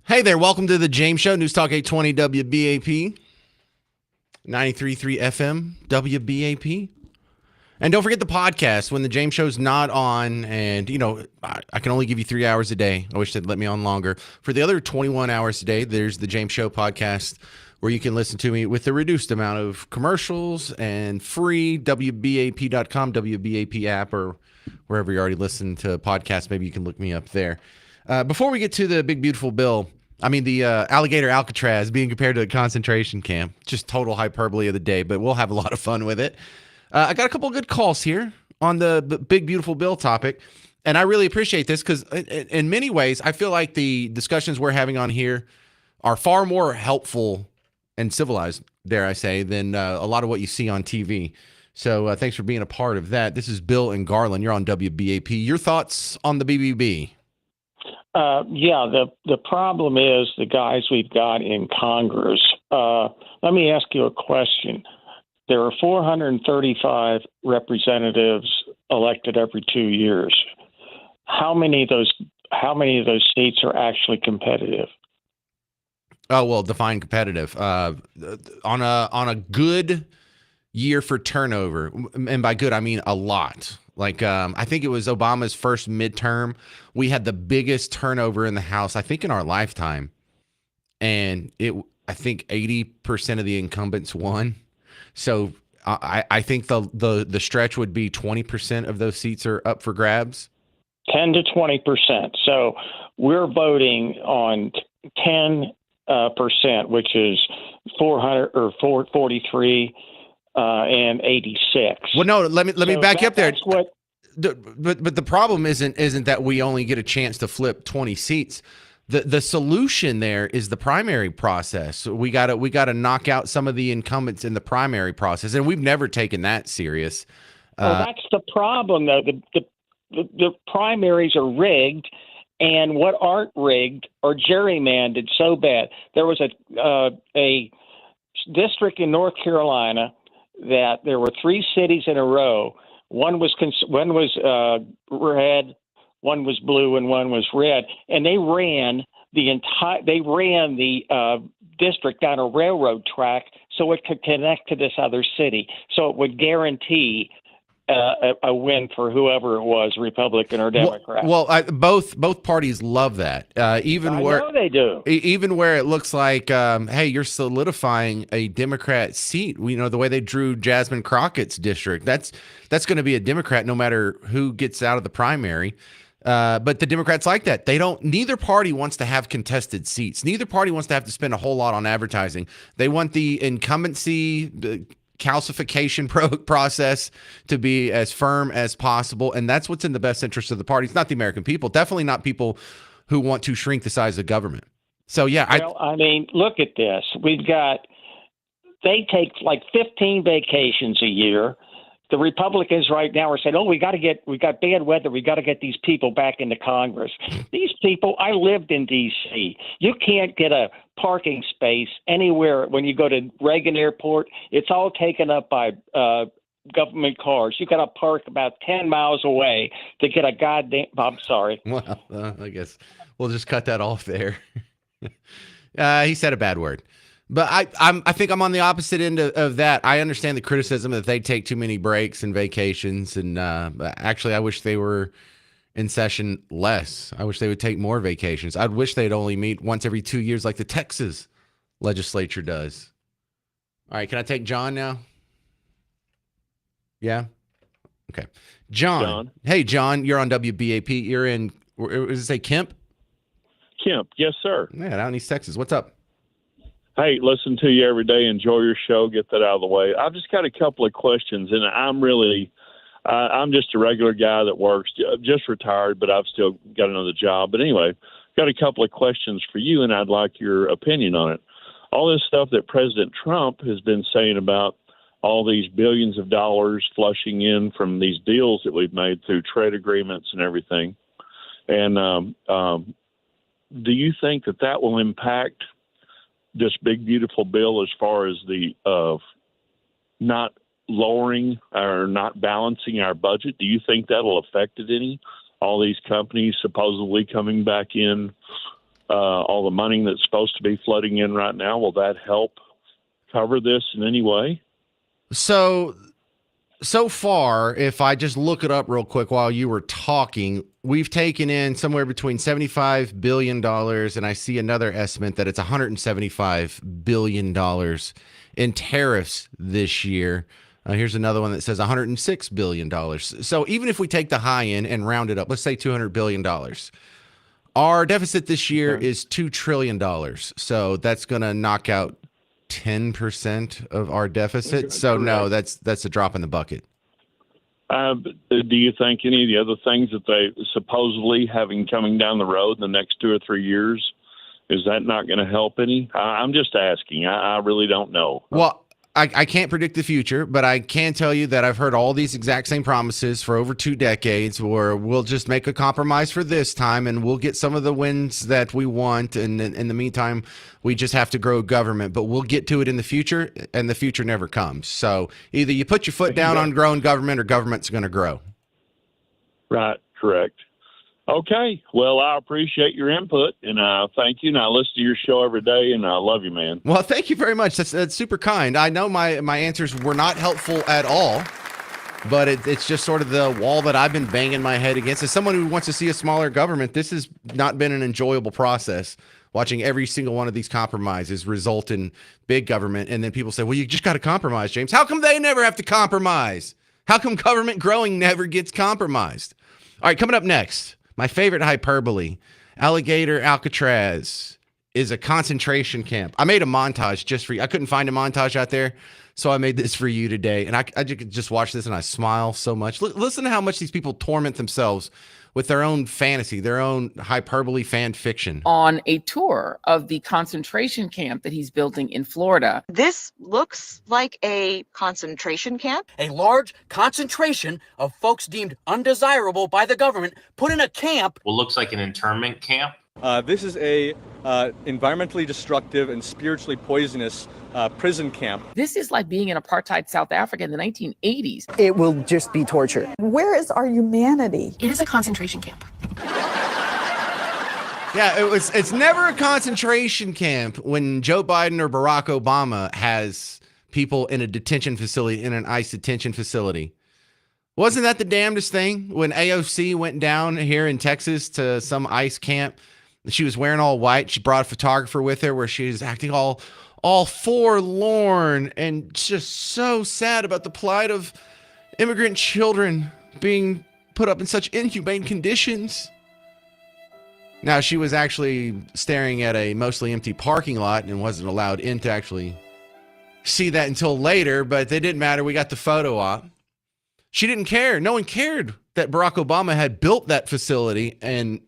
Hey there, welcome to the James Show, News Talk 820 WBAP, 93.3 FM WBAP. And don't forget the podcast when the James Show's not on. And, I can only give you 3 hours a day. I wish they'd let me on longer. For the other 21 hours a day, there's the James Show podcast where you can listen to me with a reduced amount of commercials and free. WBAP.com, WBAP app, or wherever you already listen to podcasts. Maybe you can look me up there. Before we get to the big, beautiful bill, the alligator Alcatraz being compared to a concentration camp, just total hyperbole of the day, but we'll have a lot of fun with it. I got a couple of good calls here on the big, beautiful bill topic, and I really appreciate this because in many ways, I feel like the discussions we're having on here are far more helpful and civilized, dare I say, than a lot of what you see on TV. So thanks for being a part of that. This is Bill and Garland. You're on WBAP. Your thoughts on the BBB? The problem is the guys we've got in Congress. Let me ask you a question. There are 435 representatives elected every 2 years. How many of those seats are actually competitive? Oh, well, define competitive. On a good year for turnover, and by good I mean a lot. Like I think it was Obama's first midterm. We had the biggest turnover in the House, I think, in our lifetime, and I think 80% of the incumbents won. So I think the stretch would be 20% of those seats are up for grabs. 10 to 20%. So we're voting on 10%, which is 400 or 443 and 86. Well, no, let me back you up there. That's what. But the problem isn't that we only get a chance to flip 20 seats. The solution there is the primary process. We gotta knock out some of the incumbents in the primary process, and we've never taken that serious. Well, that's the problem, though. The primaries are rigged, and what aren't rigged are gerrymandered so bad. There was a district in North Carolina that there were 3 cities in a row. One was red, one was blue, and one was red, and they ran the district down a railroad track so it could connect to this other city, so it would guarantee a win for whoever it was, Republican or Democrat. Both parties love that. I know they do. Even where it looks like, hey, you're solidifying a Democrat seat. The way they drew Jasmine Crockett's district. That's going to be a Democrat no matter who gets out of the primary. But the Democrats like that. Neither party wants to have contested seats. Neither party wants to have to spend a whole lot on advertising. They want the incumbency calcification process to be as firm as possible. And that's what's in the best interest of the party. It's not the American people, definitely not people who want to shrink the size of government. So, yeah. Look at this. They take like 15 vacations a year. The Republicans right now are saying, we got bad weather. We got to get these people back into Congress. These people, I lived in D.C. You can't get a parking space anywhere. When you go to Reagan Airport, it's all taken up by government cars. You got to park about 10 miles away to get a goddamn, I'm sorry. Well, I guess we'll just cut that off there. He said a bad word. But I think I'm on the opposite end of that. I understand the criticism that they take too many breaks and vacations, and actually, I wish they were in session less. I wish they would take more vacations. I'd wish they'd only meet once every 2 years like the Texas legislature does. All right, can I take John now? Yeah? Okay. John. Hey, John, you're on WBAP. You're in, does it say Kemp? Kemp, yes, sir. Yeah, down in East Texas. What's up? Hey, listen to you every day. Enjoy your show. Get that out of the way. I've just got a couple of questions, and I'm just a regular guy that works, just retired, but I've still got another job. But anyway, got a couple of questions for you, and I'd like your opinion on it. All this stuff that President Trump has been saying about all these billions of dollars flushing in from these deals that we've made through trade agreements and everything. And do you think that will impact this big, beautiful bill as far as the not lowering or not balancing our budget? Do you think that'll affect it any? All these companies supposedly coming back in all the money that's supposed to be flooding in right now? Will that help cover this in any way? So far, if I just look it up real quick while you were talking, we've taken in somewhere between $75 billion, and I see another estimate that it's $175 billion in tariffs this year. Here's another one that says $106 billion. So even if we take the high end and round it up, let's say $200 billion. Our deficit this year is $2 trillion. So that's going to knock out 10% of our deficit. So no, that's a drop in the bucket. Do you think any of the other things that they supposedly having coming down the road in the next 2 or 3 years, is that not going to help any? I'm just asking. I really don't know. Well, I can't predict the future, but I can tell you that I've heard all these exact same promises for over 2 decades, where we'll just make a compromise for this time and we'll get some of the wins that we want. And in the meantime, we just have to grow government, but we'll get to it in the future, and the future never comes. So either you put your foot down on growing government, or government's going to grow. Right. Correct. Okay. Well, I appreciate your input, and thank you. And I listen to your show every day, and I love you, man. Well, thank you very much. That's super kind. I know my answers were not helpful at all, but it's just sort of the wall that I've been banging my head against. As someone who wants to see a smaller government, this has not been an enjoyable process. Watching every single one of these compromises result in big government, and then people say, well, you just got to compromise, James. How come they never have to compromise? How come government growing never gets compromised? All right, coming up next. My favorite hyperbole, Alligator Alcatraz is a concentration camp. I made a montage just for you. I couldn't find a montage out there, so I made this for you today. And I just watch this and I smile so much. Listen to how much these people torment themselves with their own fantasy, their own hyperbole fan fiction. On a tour of the concentration camp that he's building in Florida. This looks like a concentration camp. A large concentration of folks deemed undesirable by the government put in a camp. What looks like an internment camp. This is a environmentally destructive and spiritually poisonous prison camp. This is like being in apartheid South Africa in the 1980s. It will just be torture. Where is our humanity? It is a concentration camp. Yeah, it's never a concentration camp when Joe Biden or Barack Obama has people in a detention facility, in an ICE detention facility. Wasn't that the damnedest thing when AOC went down here in Texas to some ICE camp? She was wearing all white. She brought a photographer with her where she was acting all forlorn and just so sad about the plight of immigrant children being put up in such inhumane conditions. Now, she was actually staring at a mostly empty parking lot and wasn't allowed in to actually see that until later, but it didn't matter. We got the photo op. She didn't care. No one cared that Barack Obama had built that facility and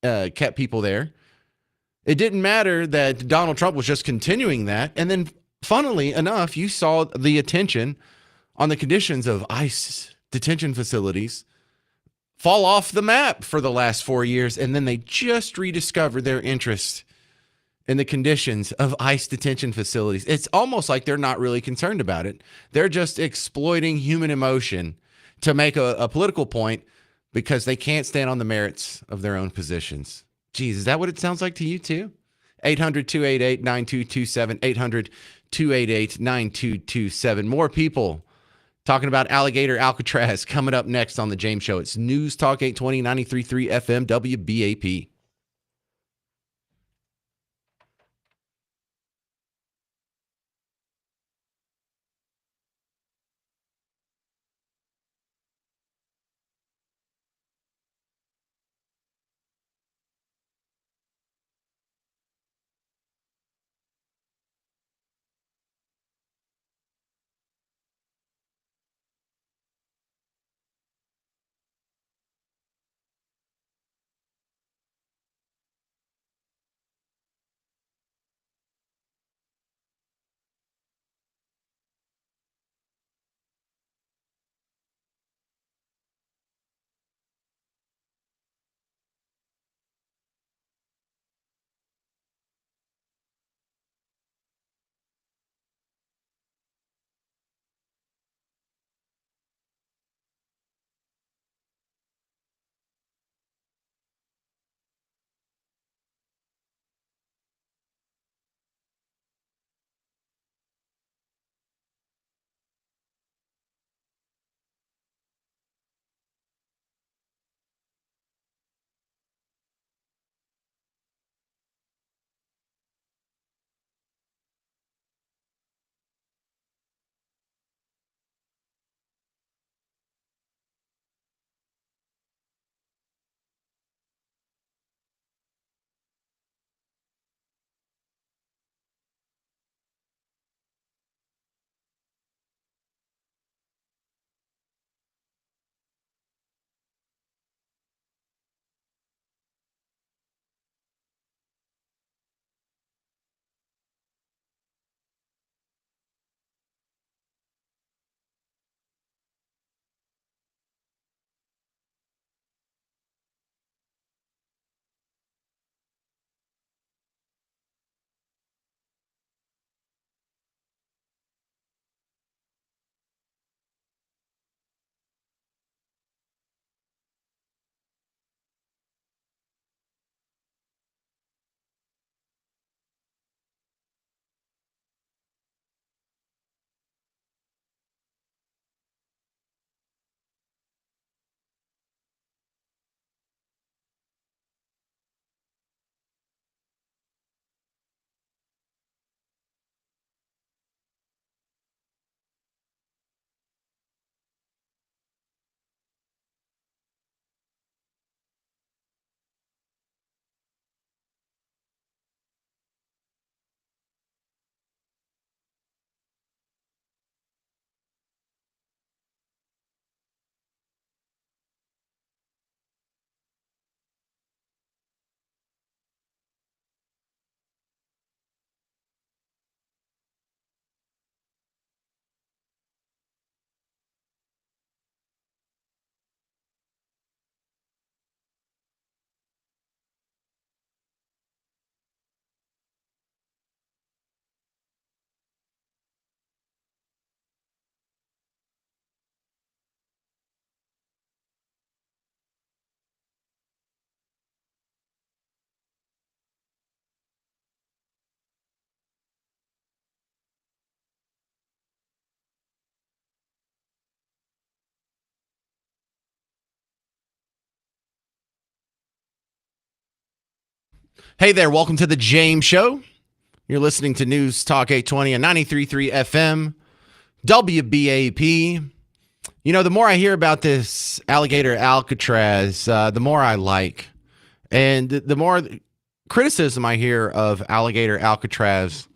kept people there. It didn't matter that Donald Trump was just continuing that. And then, funnily enough, you saw the attention on the conditions of ICE detention facilities fall off the map for the last 4 years. And then they just rediscovered their interest in the conditions of ICE detention facilities. It's almost like they're not really concerned about it. They're just exploiting human emotion to make a political point because they can't stand on the merits of their own positions. Geez, is that what it sounds like to you too? 800-288-9227, 800-288-9227. More people talking about Alligator Alcatraz coming up next on The James Show. It's News Talk 820, 93.3 FM, WBAP. Hey there, welcome to the James Show. You're listening to News Talk 820 and 93.3 FM, WBAP. You know, the more I hear about this alligator Alcatraz, the more I like. And the more criticism I hear of alligator Alcatraz,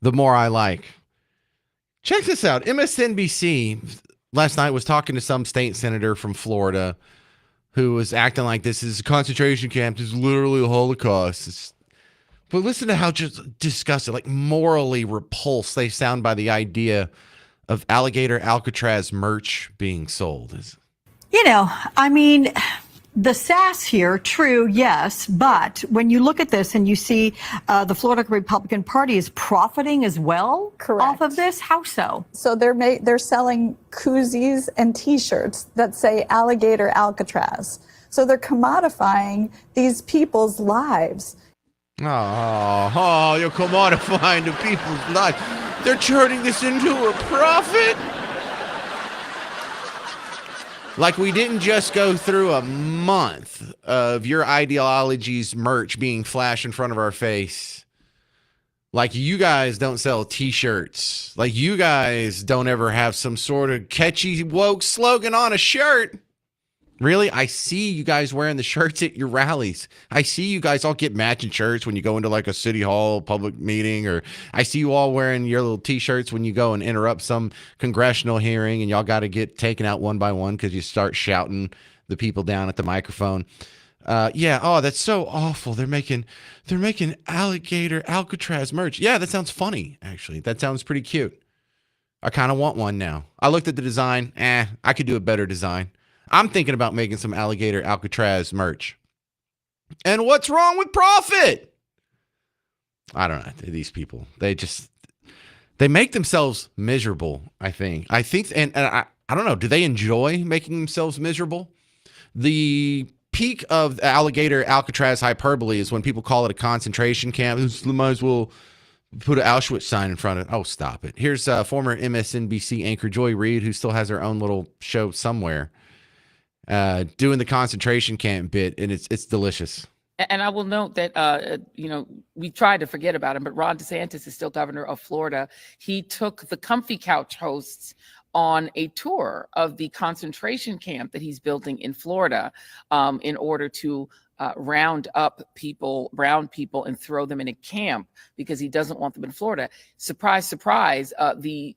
the more I like. Check this out. MSNBC last night was talking to some state senator from Florida who was acting like this is a concentration camp. This is literally a Holocaust. But listen to how just disgusted, like morally repulsed they sound by the idea of alligator Alcatraz merch being sold. You know, I mean, the sass here, true, yes, but when you look at this and you see the Florida Republican Party is profiting as well off of this, how so? So they're selling koozies and T-shirts that say alligator Alcatraz. So they're commodifying these people's lives. Oh, you're commodifying the people's lives. They're turning this into a profit. Like we didn't just go through a month of your ideology's merch being flashed in front of our face. Like you guys don't sell T-shirts. Like you guys don't ever have some sort of catchy woke slogan on a shirt. Really? I see you guys wearing the shirts at your rallies. I see you guys all get matching shirts when you go into like a city hall public meeting, or I see you all wearing your little T-shirts when you go and interrupt some congressional hearing and y'all got to get taken out one by one because you start shouting the people down at the microphone. Yeah. Oh, that's so awful. They're making alligator Alcatraz merch. Yeah, that sounds funny. Actually, that sounds pretty cute. I kind of want one now. I looked at the design. I could do a better design. I'm thinking about making some alligator Alcatraz merch. And what's wrong with profit? I don't know. These people, they make themselves miserable, I think. And I don't know. Do they enjoy making themselves miserable? The peak of alligator Alcatraz hyperbole is when people call it a concentration camp. You might as well put an Auschwitz sign in front of it. Oh, stop it. Here's former MSNBC anchor Joy Reid, who still has her own little show somewhere, doing the concentration camp bit, and it's delicious. And I will note that, we tried to forget about him, but Ron DeSantis is still governor of Florida. He took the Comfy Couch hosts on a tour of the concentration camp that he's building in Florida in order to round up brown people, and throw them in a camp because he doesn't want them in Florida. Surprise, surprise, the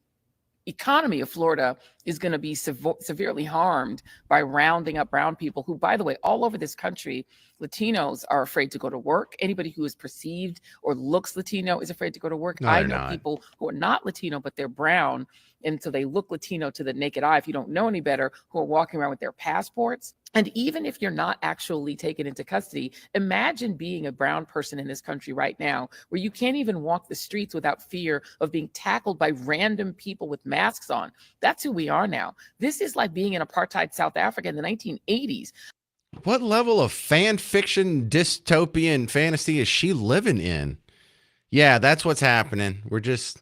economy of Florida is going to be severely harmed by rounding up brown people who, by the way, all over this country, Latinos are afraid to go to work. Anybody who is perceived or looks Latino is afraid to go to work. No, I they're know not. people who are not Latino, but they're brown, and so they look Latino to the naked eye, if you don't know any better, who are walking around with their passports. And even if you're not actually taken into custody, imagine being a brown person in this country right now, where you can't even walk the streets without fear of being tackled by random people with masks on. That's who we are now. This is like being in apartheid South Africa in the 1980s. What level of fan fiction dystopian fantasy is she living in? Yeah, that's what's happening. We're just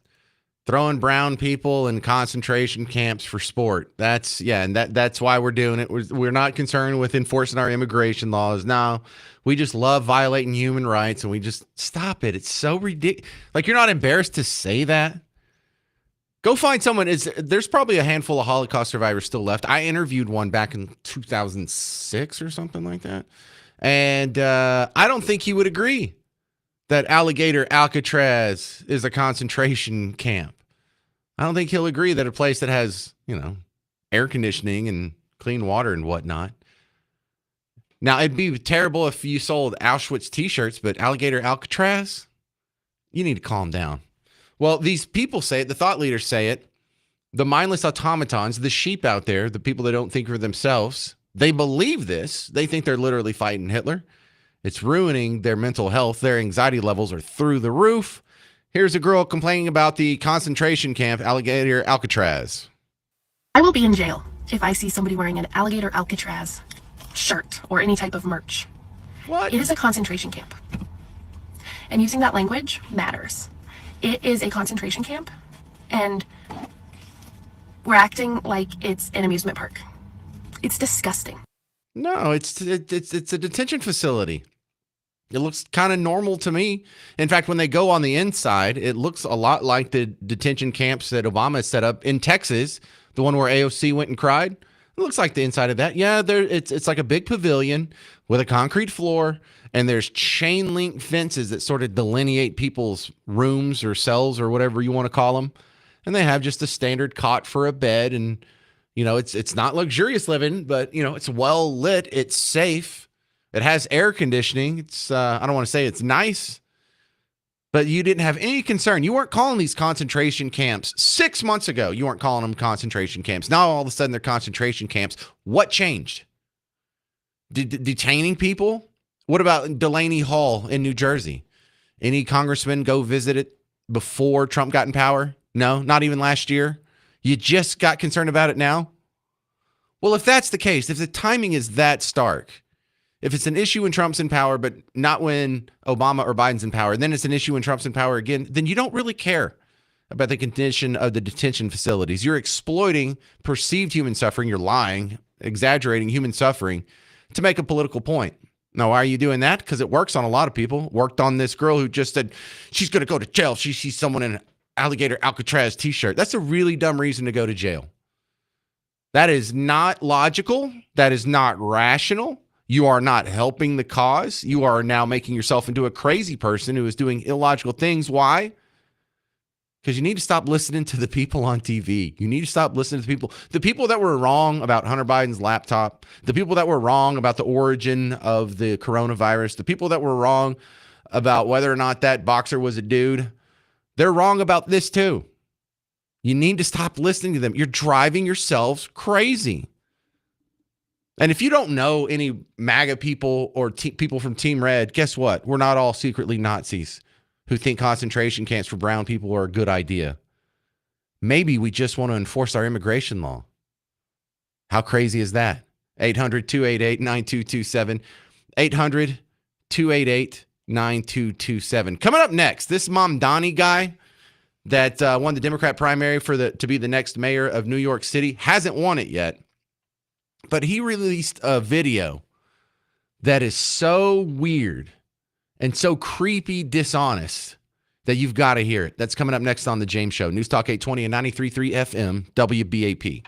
throwing brown people in concentration camps for sport. That's why we're doing it. We're not concerned with enforcing our immigration laws. No, we just love violating human rights, and we just stop it. It's so ridiculous. Like, you're not embarrassed to say that? Go find someone. There's probably a handful of Holocaust survivors still left. I interviewed one back in 2006 or something like that. And I don't think he would agree that alligator Alcatraz is a concentration camp. I don't think he'll agree that a place that has, air conditioning and clean water and whatnot. Now, it'd be terrible if you sold Auschwitz T-shirts, but alligator Alcatraz, you need to calm down. Well, these people say it, the thought leaders say it, the mindless automatons, the sheep out there, the people that don't think for themselves, they believe this. They think they're literally fighting Hitler. It's ruining their mental health. Their anxiety levels are through the roof. Here's a girl complaining about the concentration camp, alligator Alcatraz. I will be in jail if I see somebody wearing an alligator Alcatraz shirt or any type of merch. What? It is a concentration camp. And using that language matters. It is a concentration camp, and we're acting like it's an amusement park. It's disgusting. No, it's a detention facility. It looks kind of normal to me. In fact, when they go on the inside, it looks a lot like the detention camps that Obama set up in Texas, the one where AOC went and cried. It looks like the inside of that. Yeah, it's like a big pavilion with a concrete floor, and there's chain link fences that sort of delineate people's rooms or cells or whatever you want to call them. And they have just a standard cot for a bed, and it's not luxurious living, but it's well lit, it's safe. It has air conditioning. It's I don't want to say it's nice, but you didn't have any concern. You weren't calling these concentration camps 6 months ago. You weren't calling them concentration camps. Now all of a sudden they're concentration camps. What changed? Detaining people? What about Delaney Hall in New Jersey? Any congressman go visit it before Trump got in power? No, not even last year. You just got concerned about it now? Well, if that's the case, if the timing is that stark, if it's an issue when Trump's in power, but not when Obama or Biden's in power, then it's an issue when Trump's in power again, then you don't really care about the condition of the detention facilities. You're exploiting perceived human suffering. You're lying, exaggerating human suffering to make a political point. Now, why are you doing that? Because it works on a lot of people. Worked on this girl who just said she's going to go to jail if she sees someone in an alligator Alcatraz t-shirt. That's a really dumb reason to go to jail. That is not logical. That is not rational. You are not helping the cause. You are now making yourself into a crazy person who is doing illogical things. Why? Because you need to stop listening to the people on TV. You need to stop listening to the people that were wrong about Hunter Biden's laptop, the people that were wrong about the origin of the coronavirus, the people that were wrong about whether or not that boxer was a dude. They're wrong about this too. You need to stop listening to them. You're driving yourselves crazy. And if you don't know any MAGA people or people from Team Red, guess what? We're not all secretly Nazis who think concentration camps for brown people are a good idea. Maybe we just want to enforce our immigration law. How crazy is that? 800-288-9227. 800-288-9227. Coming up next, this Mamdani guy that won the Democrat primary to be the next mayor of New York City hasn't won it yet. But he released a video that is so weird and so creepy dishonest that you've got to hear it. That's coming up next on The James Show. News Talk 820 and 93.3 FM, WBAP.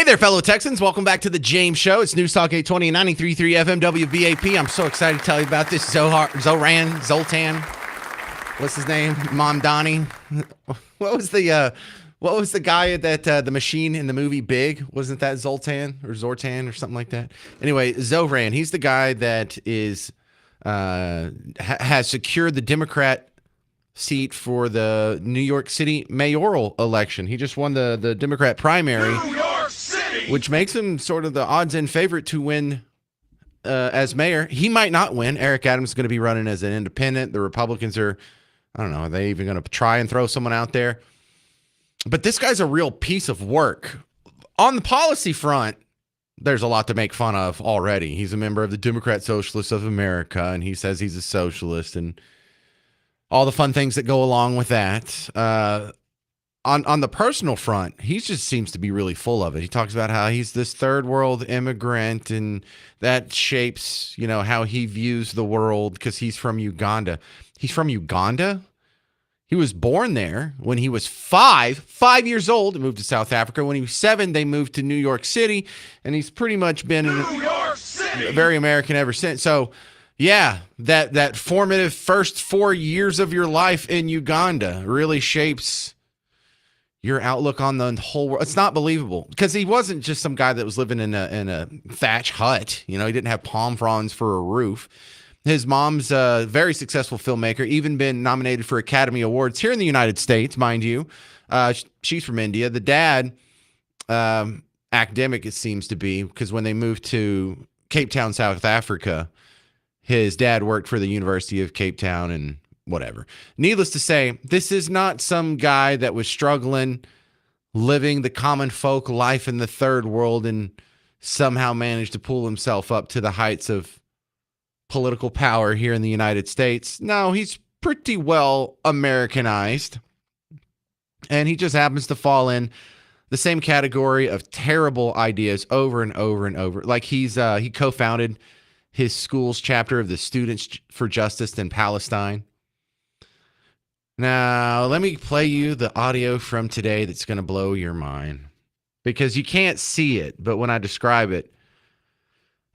Hey there, fellow Texans. Welcome back to the James Show. It's News Talk 820 and 93.3 FM WVAP. I'm so excited to tell you about this Zoltan. What's his name? Mamdani. What was the guy that the machine in the movie Big? Wasn't that Zoltan or Zortan or something like that? Anyway, Zoran. He's the guy that is has secured the Democrat seat for the New York City mayoral election. He just won the Democrat primary, New York City, which makes him sort of the odds-in favorite to win as mayor. He might not win. Eric Adams is going to be running as an independent. The Republicans are, I don't know, are they even going to try and throw someone out there? But this guy's a real piece of work. On the policy front, there's a lot to make fun of already. He's a member of the Democrat Socialists of America, and he says he's a socialist and all the fun things that go along with that. On the personal front, he just seems to be really full of it. He talks about how he's this third world immigrant, and that shapes, how he views the world because he's from Uganda. He's from Uganda? He was born there when he was 5 years old, and moved to South Africa. When he was 7, they moved to New York City, and he's pretty much been very American ever since. So, yeah, that formative first 4 years of your life in Uganda really shapes your outlook on the whole world. It's not believable because he wasn't just some guy that was living in a thatch hut. He didn't have palm fronds for a roof. His mom's a very successful filmmaker, even been nominated for Academy Awards here in the United States, mind you. She's from India. The dad, academic, it seems to be, because when they moved to Cape Town, South Africa, his dad worked for the University of Cape Town and whatever. Needless to say, this is not some guy that was struggling, living the common folk life in the third world and somehow managed to pull himself up to the heights of political power here in the United States. No, he's pretty well Americanized. And he just happens to fall in the same category of terrible ideas over and over and over. Like he co-founded his school's chapter of the Students for Justice in Palestine. Now, let me play you the audio from today that's going to blow your mind. Because you can't see it, but when I describe it,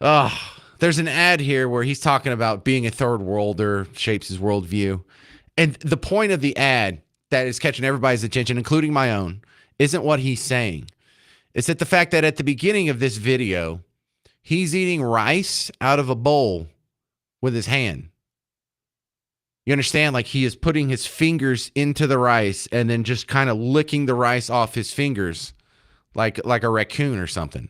there's an ad here where he's talking about being a third worlder shapes his worldview. And the point of the ad that is catching everybody's attention, including my own, isn't what he's saying. It's that the fact that at the beginning of this video, he's eating rice out of a bowl with his hand. You understand? Like he is putting his fingers into the rice and then just kind of licking the rice off his fingers like a raccoon or something.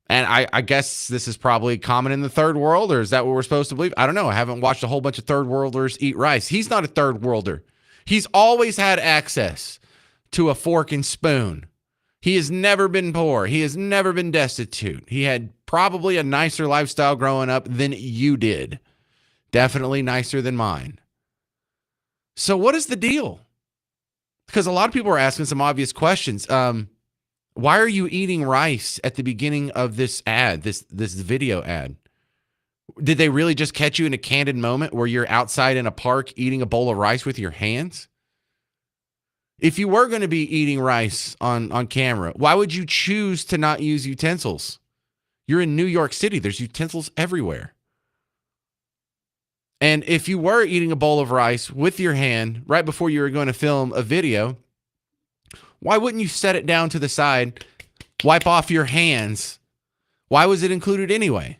And I guess this is probably common in the third world, or is that what we're supposed to believe? I don't know. I haven't watched a whole bunch of third worlders eat rice. He's not a third worlder. He's always had access to a fork and spoon. He has never been poor. He has never been destitute. He had probably a nicer lifestyle growing up than you did. Definitely nicer than mine. So what is the deal? Because a lot of people are asking some obvious questions. Why are you eating rice at the beginning of this ad, this video ad? Did they really just catch you in a candid moment where you're outside in a park eating a bowl of rice with your hands? If you were going to be eating rice on camera, why would you choose to not use utensils? You're in New York City. There's utensils everywhere. And if you were eating a bowl of rice with your hand right before you were going to film a video, why wouldn't you set it down to the side, wipe off your hands? Why was it included anyway?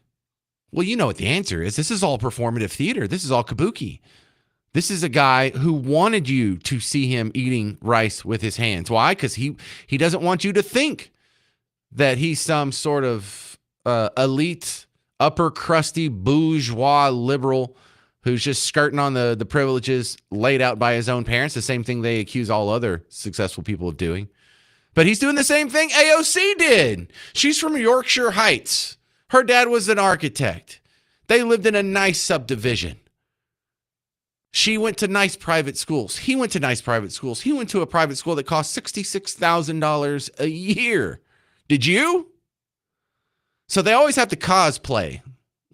Well, you know what the answer is. This is all performative theater. This is all kabuki. This is a guy who wanted you to see him eating rice with his hands. Why? Because he doesn't want you to think that he's some sort of elite, upper crusty, bourgeois liberal who's just skirting on the privileges laid out by his own parents, the same thing they accuse all other successful people of doing. But he's doing the same thing AOC did. She's from Yorkshire Heights. Her dad was an architect. They lived in a nice subdivision. She went to nice private schools. He went to nice private schools. He went to a private school that cost $66,000 a year. Did you? So they always have to cosplay.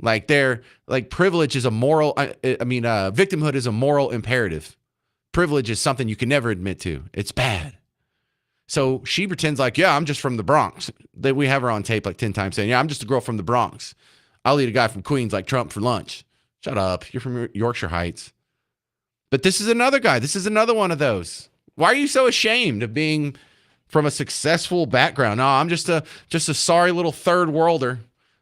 Like privilege is a moral, victimhood is a moral imperative. Privilege is something you can never admit to. It's bad. So she pretends like, yeah, I'm just from the Bronx. That we have her on tape like 10 times saying, yeah, I'm just a girl from the Bronx. I'll eat a guy from Queens like Trump for lunch. Shut up. You're from Yorkshire Heights. But this is another guy. This is another one of those. Why are you so ashamed of being from a successful background? No, I'm just a sorry little third worlder.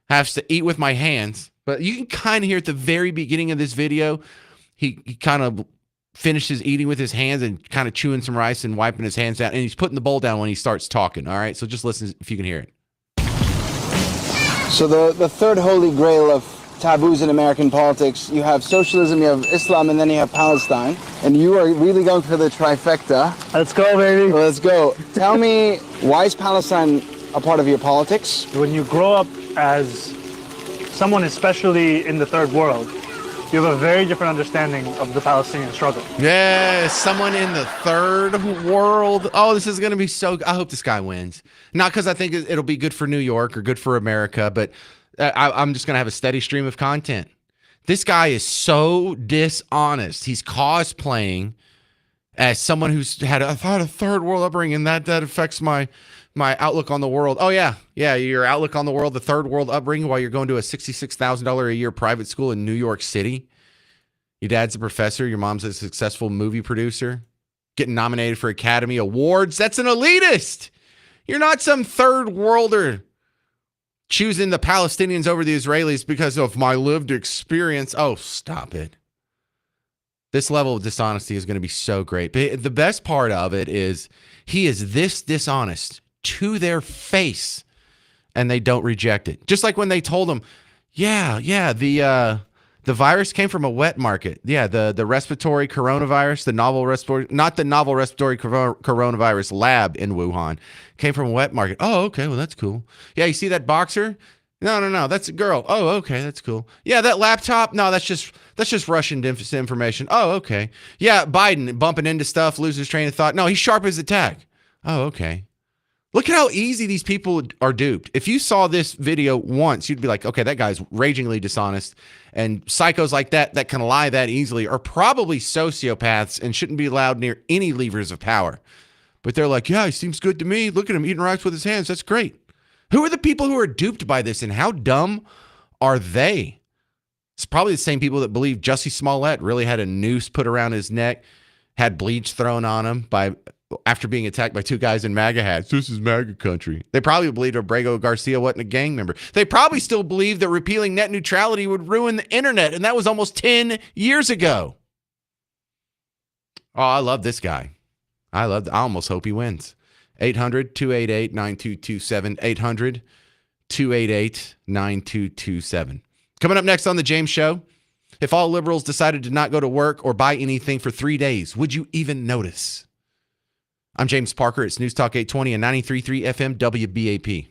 Has to eat with my hands. But you can kind of hear at the very beginning of this video, he kind of finishes eating with his hands and kind of chewing some rice and wiping his hands out. And he's putting the bowl down when he starts talking. All right. So just listen if you can hear it. So the third holy grail of taboos in American politics, you have socialism, you have Islam, and then you have Palestine. And you are really going for the trifecta. Let's go, baby. Let's go. Tell me, why is Palestine a part of your politics? When you grow up as someone especially in the third world, you have a very different understanding of the Palestinian struggle. Yes, someone in the third world. Oh, this is going to be so. I hope this guy wins. Not because I think it'll be good for New York or good for America, but I'm just going to have a steady stream of content. This guy is so dishonest. He's cosplaying as someone who's had a third world upbringing, and that affects my outlook on the world. Oh, yeah, your outlook on the world, the third world upbringing while you're going to a $66,000 a year private school in New York City. Your dad's a professor. Your mom's a successful movie producer. Getting nominated for Academy Awards. That's an elitist. You're not some third worlder choosing the Palestinians over the Israelis because of my lived experience. Oh, stop it. This level of dishonesty is going to be so great. But the best part of it is he is this dishonest to their face, and they don't reject it. Just like when they told him, the virus came from a wet market. Yeah, the respiratory coronavirus, not the novel respiratory coronavirus lab in Wuhan, came from a wet market. Oh, okay, well, that's cool. Yeah, you see that boxer? No, that's a girl. Oh, okay, that's cool. Yeah, that laptop? No, that's just Russian disinformation. Oh, okay. Yeah, Biden bumping into stuff, loses his train of thought. No, he's sharp as a tack. Oh, okay. Look at how easy these people are duped. If you saw this video once, you'd be like, okay, that guy's ragingly dishonest. And psychos like that can lie that easily are probably sociopaths and shouldn't be allowed near any levers of power. But they're like, yeah, he seems good to me. Look at him eating rice with his hands. That's great. Who are the people who are duped by this, and how dumb are they? It's probably the same people that believe Jussie Smollett really had a noose put around his neck, had bleach thrown on him after being attacked by two guys in MAGA hats. This is MAGA country. They probably believed Abrego Garcia wasn't a gang member. They probably still believe that repealing net neutrality would ruin the internet, and that was almost 10 years ago. Oh, I love this guy. I almost hope he wins. 800-288-9227. 800-288-9227. Coming up next on The James Show, if all liberals decided to not go to work or buy anything for 3 days, would you even notice? I'm James Parker. It's News Talk 820 and 93.3 FM WBAP.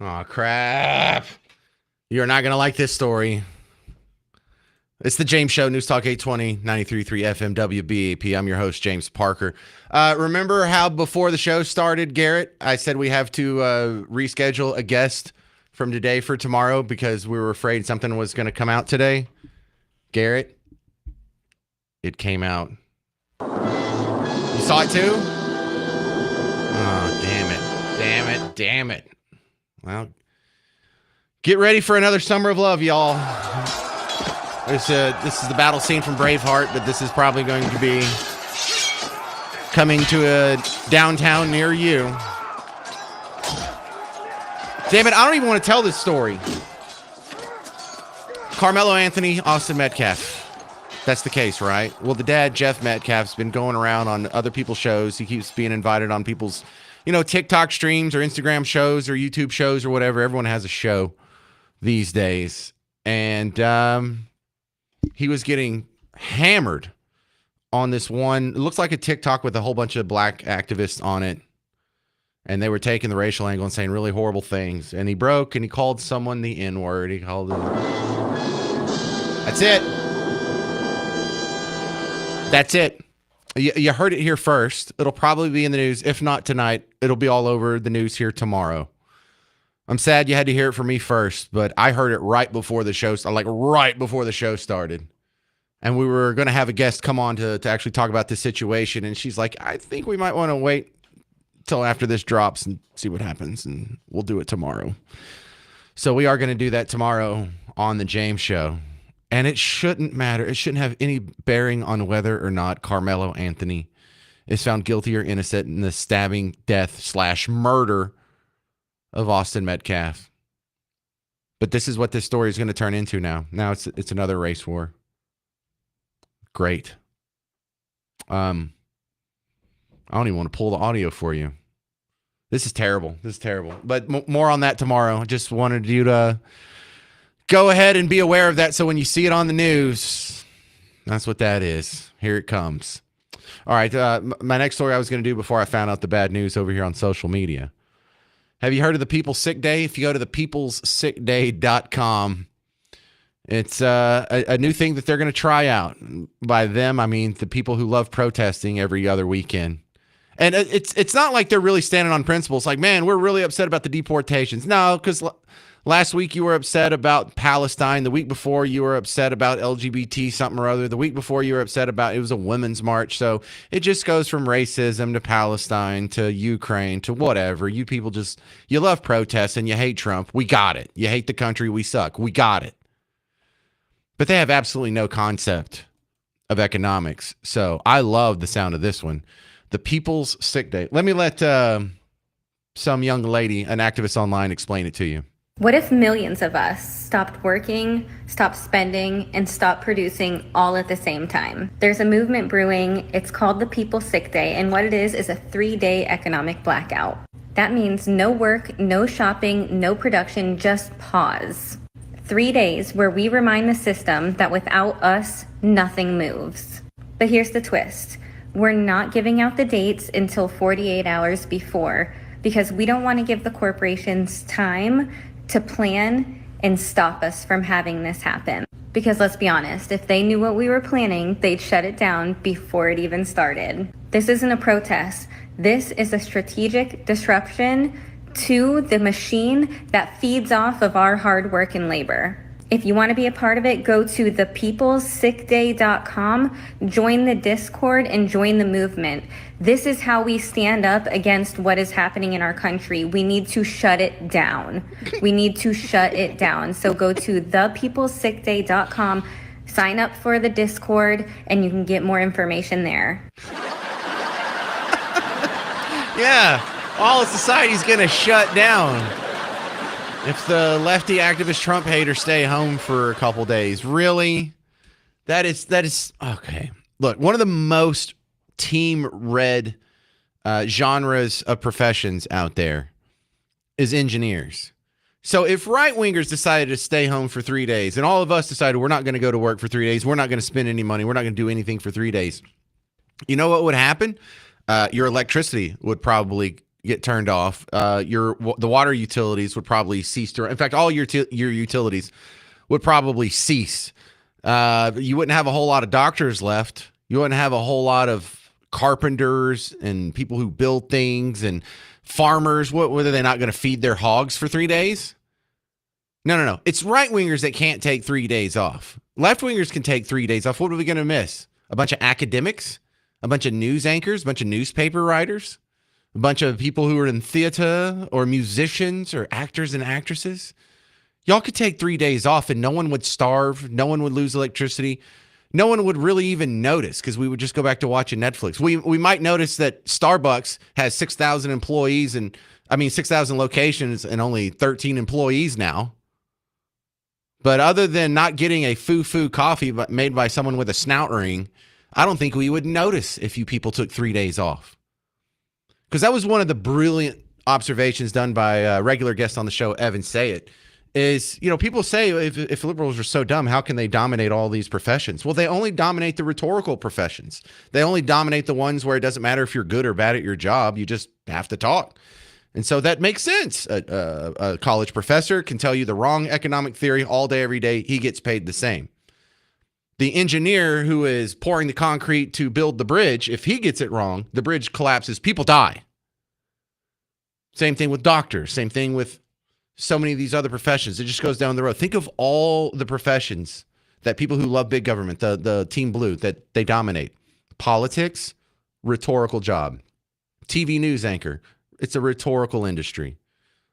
Oh, crap. You're not going to like this story. It's the James Show, News Talk 820, 93.3 FM WBAP. I'm your host, James Parker. Remember how before the show started, Garrett, I said we have to reschedule a guest from today for tomorrow because we were afraid something was going to come out today? Garrett, it came out. You saw it too? Oh, damn it. Well, get ready for another summer of love, y'all. This is the battle scene from Braveheart, but this is probably going to be coming to a downtown near you. Damn it, I don't even want to tell this story. Carmelo Anthony, Austin Metcalf. That's the case, right? Well, the dad, Jeff Metcalf's been going around on other people's shows. He keeps being invited on people's, TikTok streams or Instagram shows or YouTube shows or whatever. Everyone has a show these days. And he was getting hammered on this one. It looks like a TikTok with a whole bunch of black activists on it. And they were taking the racial angle and saying really horrible things. And he broke and he called someone the N-word. He called him. That's it. That's it. You heard it here first. It'll probably be in the news. If not tonight, it'll be all over the news here tomorrow. I'm sad you had to hear it from me first, but I heard it right before the show, right before the show started. And we were going to have a guest come on to actually talk about this situation. And she's like, I think we might want to wait till after this drops and see what happens. And we'll do it tomorrow. So we are going to do that tomorrow on the James Show. And it shouldn't matter. It shouldn't have any bearing on whether or not Carmelo Anthony is found guilty or innocent in the stabbing, death / murder of Austin Metcalf. But this is what this story is going to turn into now. Now it's another race war. Great. I don't even want to pull the audio for you. This is terrible. But more on that tomorrow. I just wanted you to go ahead and be aware of that. So when you see it on the news, that's what that is. Here it comes. All right. My next story I was going to do before I found out the bad news over here on social media. Have you heard of the People's Sick Day? If you go to the peoplessickday.com, it's a new thing that they're going to try out. By them, I mean the people who love protesting every other weekend. And it's not like they're really standing on principles. Like, man, we're really upset about the deportations. No, because last week you were upset about Palestine. The week before you were upset about LGBT something or other. The week before you were upset about it was a women's march. So it just goes from racism to Palestine to Ukraine to whatever. You people you love protests and you hate Trump. We got it. You hate the country. We suck. We got it. But they have absolutely no concept of economics. So I love the sound of this one. The People's Sick Day. Let me let some young lady, an activist online, explain it to you. What if millions of us stopped working, stopped spending, and stopped producing all at the same time? There's a movement brewing. It's called the People's Sick Day, and what it is a 3-day economic blackout. That means no work, no shopping, no production, just pause. 3 days where we remind the system that without us, nothing moves. But here's the twist. We're not giving out the dates until 48 hours before because we don't want to give the corporations time to plan and stop us from having this happen. Because let's be honest, if they knew what we were planning, they'd shut it down before it even started. This isn't a protest. This is a strategic disruption to the machine that feeds off of our hard work and labor. If you want to be a part of it, go to thepeoplessickday.com, join the Discord, and join the movement. This is how we stand up against what is happening in our country. We need to shut it down. We need to shut it down. So go to thepeoplessickday.com, sign up for the Discord, and you can get more information there. Yeah, all of society's going to shut down if the lefty activist Trump haters stay home for a couple days. Really? That is okay. Look, one of the most team red genres of professions out there is engineers. So if right-wingers decided to stay home for 3 days and all of us decided we're not going to go to work for 3 days, we're not going to spend any money, we're not going to do anything for 3 days, you know what would happen? Your electricity would probably get turned off. The water utilities would probably cease to. In fact, all your utilities would probably cease. You wouldn't have a whole lot of doctors left. You wouldn't have a whole lot of carpenters and people who build things and farmers. What were they not going to feed their hogs for 3 days? No. It's right wingers that can't take 3 days off. Left wingers can take 3 days off. What are we going to miss? A bunch of academics, a bunch of news anchors, a bunch of newspaper writers, a bunch of people who are in theater or musicians or actors and actresses. Y'all could take 3 days off and no one would starve. No one would lose electricity. No one would really even notice because we would just go back to watching Netflix. We might notice that Starbucks has 6,000 employees 6,000 locations and only 13 employees now. But other than not getting a foo-foo coffee made by someone with a snout ring, I don't think we would notice if you people took 3 days off. Because that was one of the brilliant observations done by a regular guest on the show, Evan Sayet, is, people say if liberals are so dumb, how can they dominate all these professions? Well, they only dominate the rhetorical professions. They only dominate the ones where it doesn't matter if you're good or bad at your job. You just have to talk. And so that makes sense. A college professor can tell you the wrong economic theory all day, every day. He gets paid the same. The engineer who is pouring the concrete to build the bridge, if he gets it wrong, the bridge collapses. People die. Same thing with doctors. Same thing with so many of these other professions. It just goes down the road. Think of all the professions that people who love big government, the team blue, that they dominate. Politics, rhetorical job. TV news anchor, it's a rhetorical industry.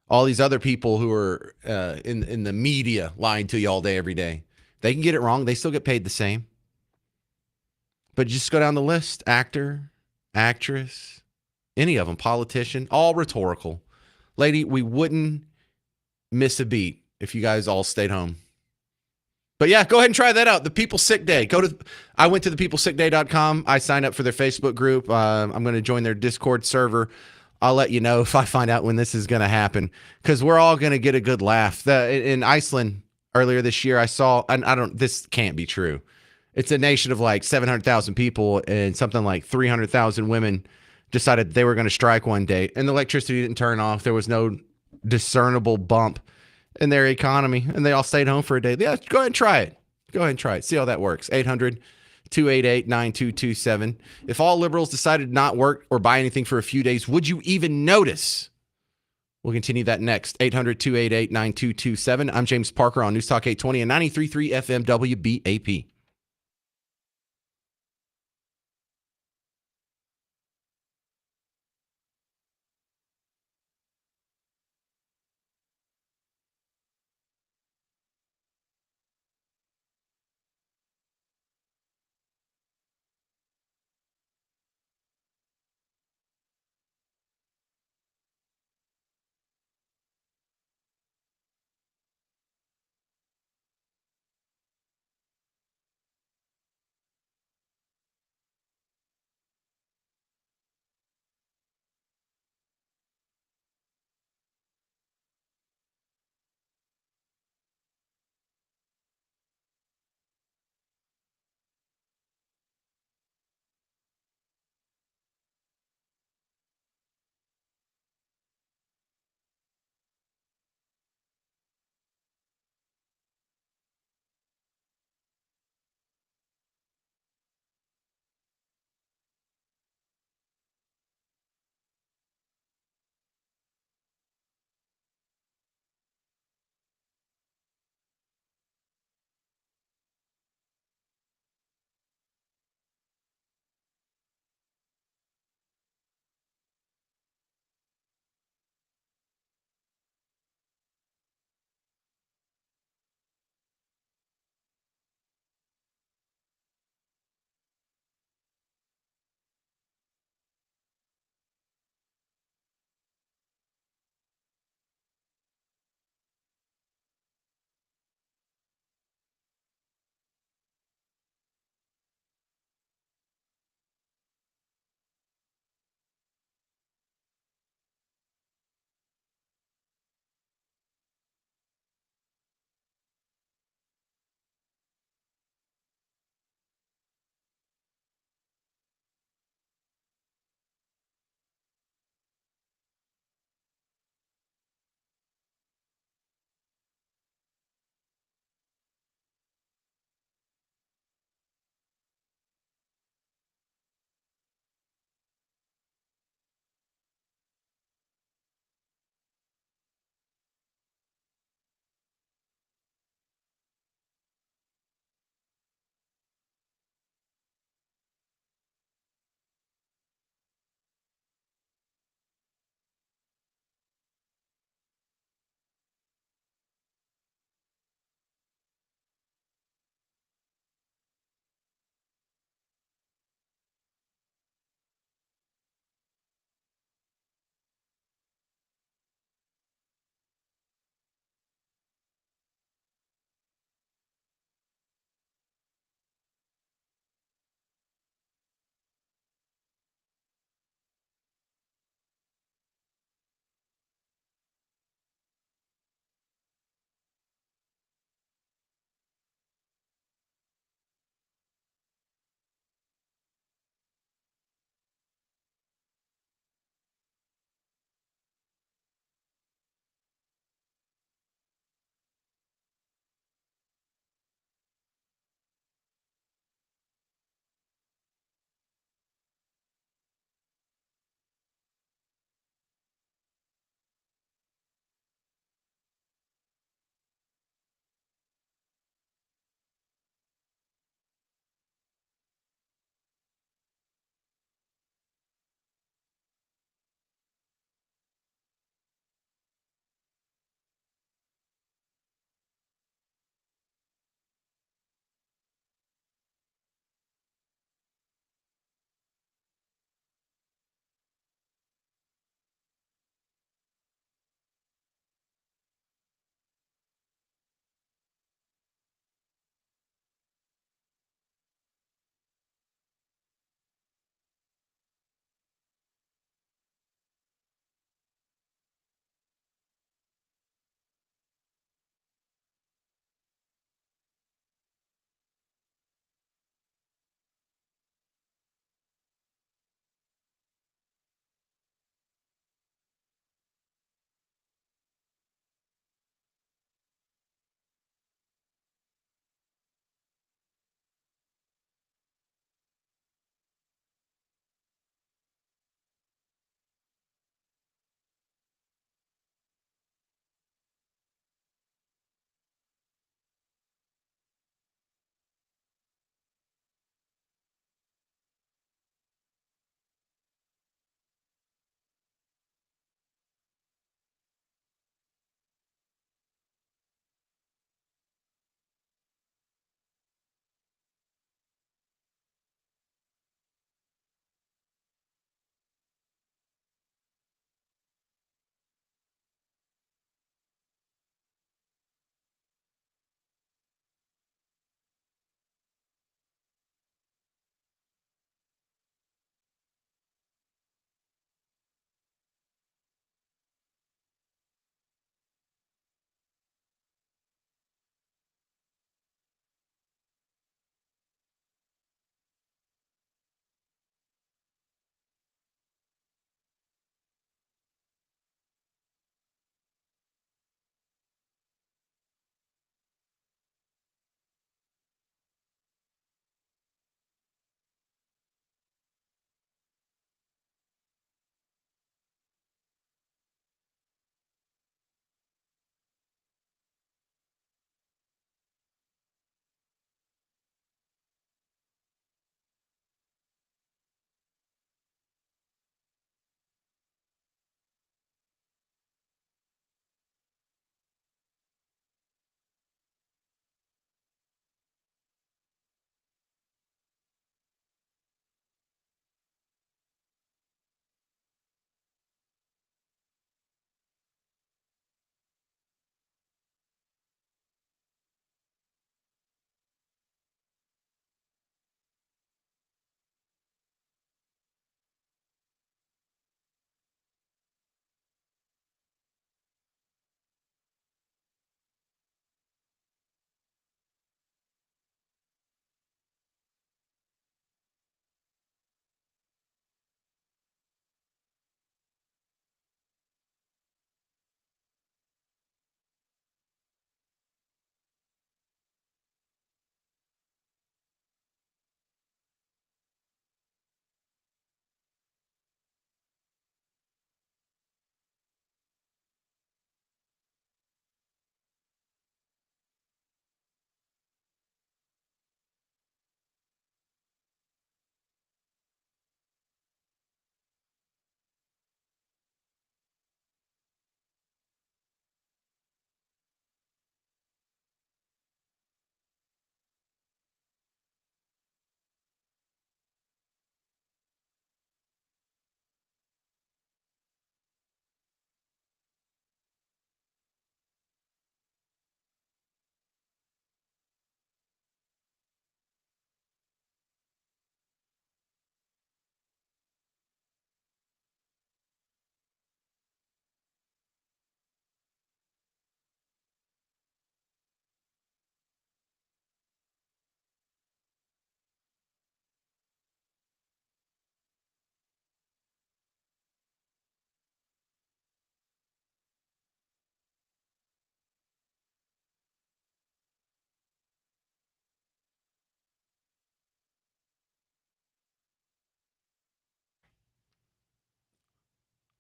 All these other people who are in the media lying to you all day, every day, they can get it wrong. They still get paid the same. But just go down the list. Actor, actress, any of them, politician, all rhetorical. Lady, we wouldn't miss a beat if you guys all stayed home. But yeah, go ahead and try that out. The People Sick Day. I went to thepeoplesickday.com. I signed up for their Facebook group. I'm going to join their Discord server. I'll let you know if I find out when this is going to happen, because we're all going to get a good laugh. In Iceland earlier this year, I saw, this can't be true. It's a nation of like 700,000 people, and something like 300,000 women decided they were going to strike one day, and the electricity didn't turn off. There was no discernible bump in their economy, and they all stayed home for a day. Yeah, go ahead and try it. Go ahead and try it. See how that works. 800-288-9227. If all liberals decided not work or buy anything for a few days, would you even notice? We'll continue that next. 800-288-9227. I'm James Parker on News Talk 820 and 93.3 FM WBAP.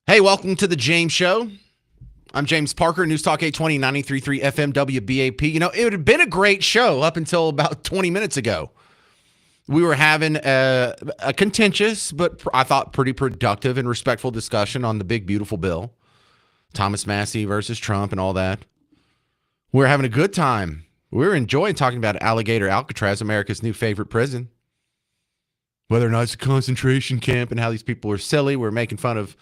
Hey, welcome to the James Show. I'm James Parker, News Talk 820, 93.3 FM WBAP. You know, it had been a great show up until about 20 minutes ago. We were having a contentious, but I thought pretty productive and respectful discussion on the big, beautiful bill. Thomas Massey versus Trump and all that. We were having a good time. We were enjoying talking about Alligator Alcatraz, America's new favorite prison. Whether or not it's a concentration camp and how these people are silly. We're making fun of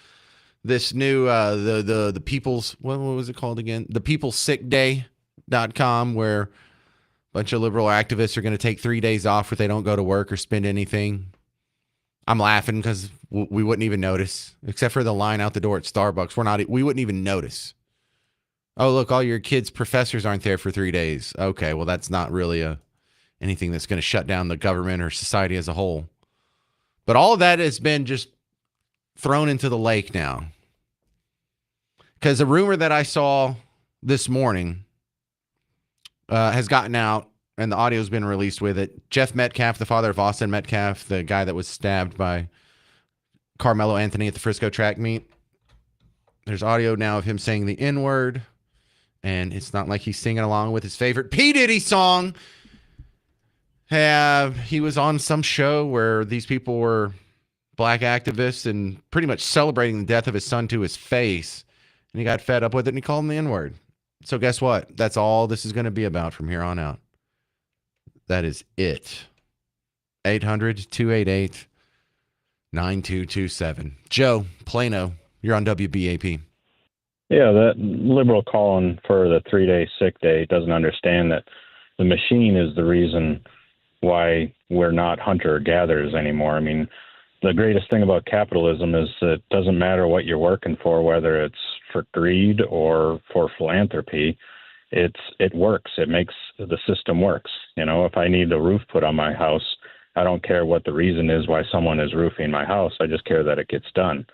this new, the people's, what was it called again? The peoplesickday.com, where a bunch of liberal activists are going to take 3 days off if they don't go to work or spend anything. I'm laughing because we wouldn't even notice, except for the line out the door at Starbucks. We wouldn't even notice. Oh, look, all your kids' professors aren't there for 3 days. Okay, well, that's not really anything that's going to shut down the government or society as a whole. But all of that has been just thrown into the lake now. Because a rumor that I saw this morning has gotten out, and the audio's been released with it. Jeff Metcalf, the father of Austin Metcalf, the guy that was stabbed by Carmelo Anthony at the Frisco track meet. There's audio now of him saying the N-word. And it's not like he's singing along with his favorite P. Diddy song. He was on some show where these people were black activists and pretty much celebrating the death of his son to his face. And he got fed up with it and he called him the N-word. So guess what? That's all this is going to be about from here on out. That is it. 800-288-9227. Joe, Plano, you're on WBAP. Yeah, that liberal calling for the 3-day sick day doesn't understand that the machine is the reason why we're not hunter-gatherers anymore. I mean, the greatest thing about capitalism is it doesn't matter what you're working for, whether it's for greed or for philanthropy. It works. It makes the system works. You know, if I need a roof put on my house, I don't care what the reason is why someone is roofing my house. I just care that it gets done.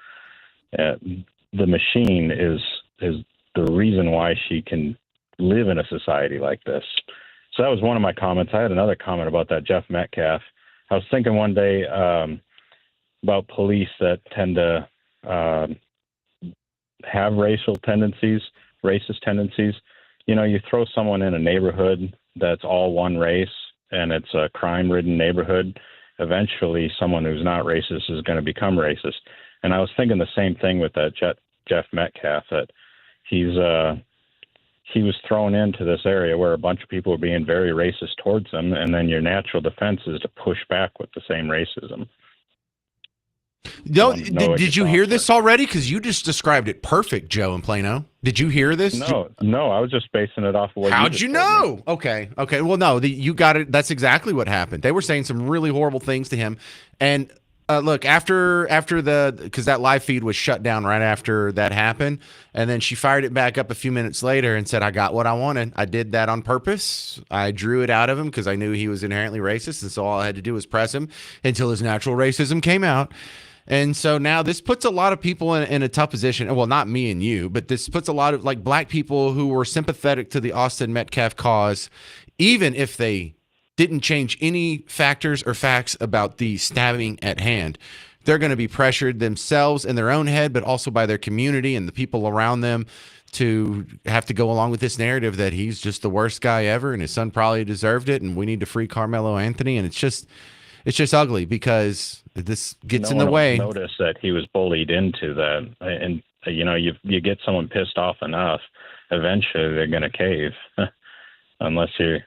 The machine is the reason why she can live in a society like this. So that was one of my comments. I had another comment about that Jeff Metcalf. I was thinking one day about police that tend to have racist tendencies. You know, you throw someone in a neighborhood that's all one race and it's a crime-ridden neighborhood, eventually someone who's not racist is going to become racist. And I was thinking the same thing with that Jeff Metcalf, that he was thrown into this area where a bunch of people were being very racist towards him, and then your natural defense is to push back with the same racism. No, did you hear this already? Because you just described it perfect, Joe in Plano. Did you hear this? No, I was just basing it off of what How'd you know? Okay. Well, no, you got it. That's exactly what happened. They were saying some really horrible things to him. And look, after because that live feed was shut down right after that happened, and then she fired it back up a few minutes later and said, I got what I wanted. I did that on purpose. I drew it out of him because I knew he was inherently racist, and so all I had to do was press him until his natural racism came out. And so now this puts a lot of people in a tough position. Well, not me and you, but this puts a lot of black people who were sympathetic to the Austin Metcalf cause, even if they didn't change any factors or facts about the stabbing at hand. They're going to be pressured themselves in their own head, but also by their community and the people around them to have to go along with this narrative that he's just the worst guy ever and his son probably deserved it and we need to free Carmelo Anthony. And it's just ugly because this gets in the way. Notice that he was bullied into that. And, you know, you get someone pissed off enough, eventually they're going to cave. Unless you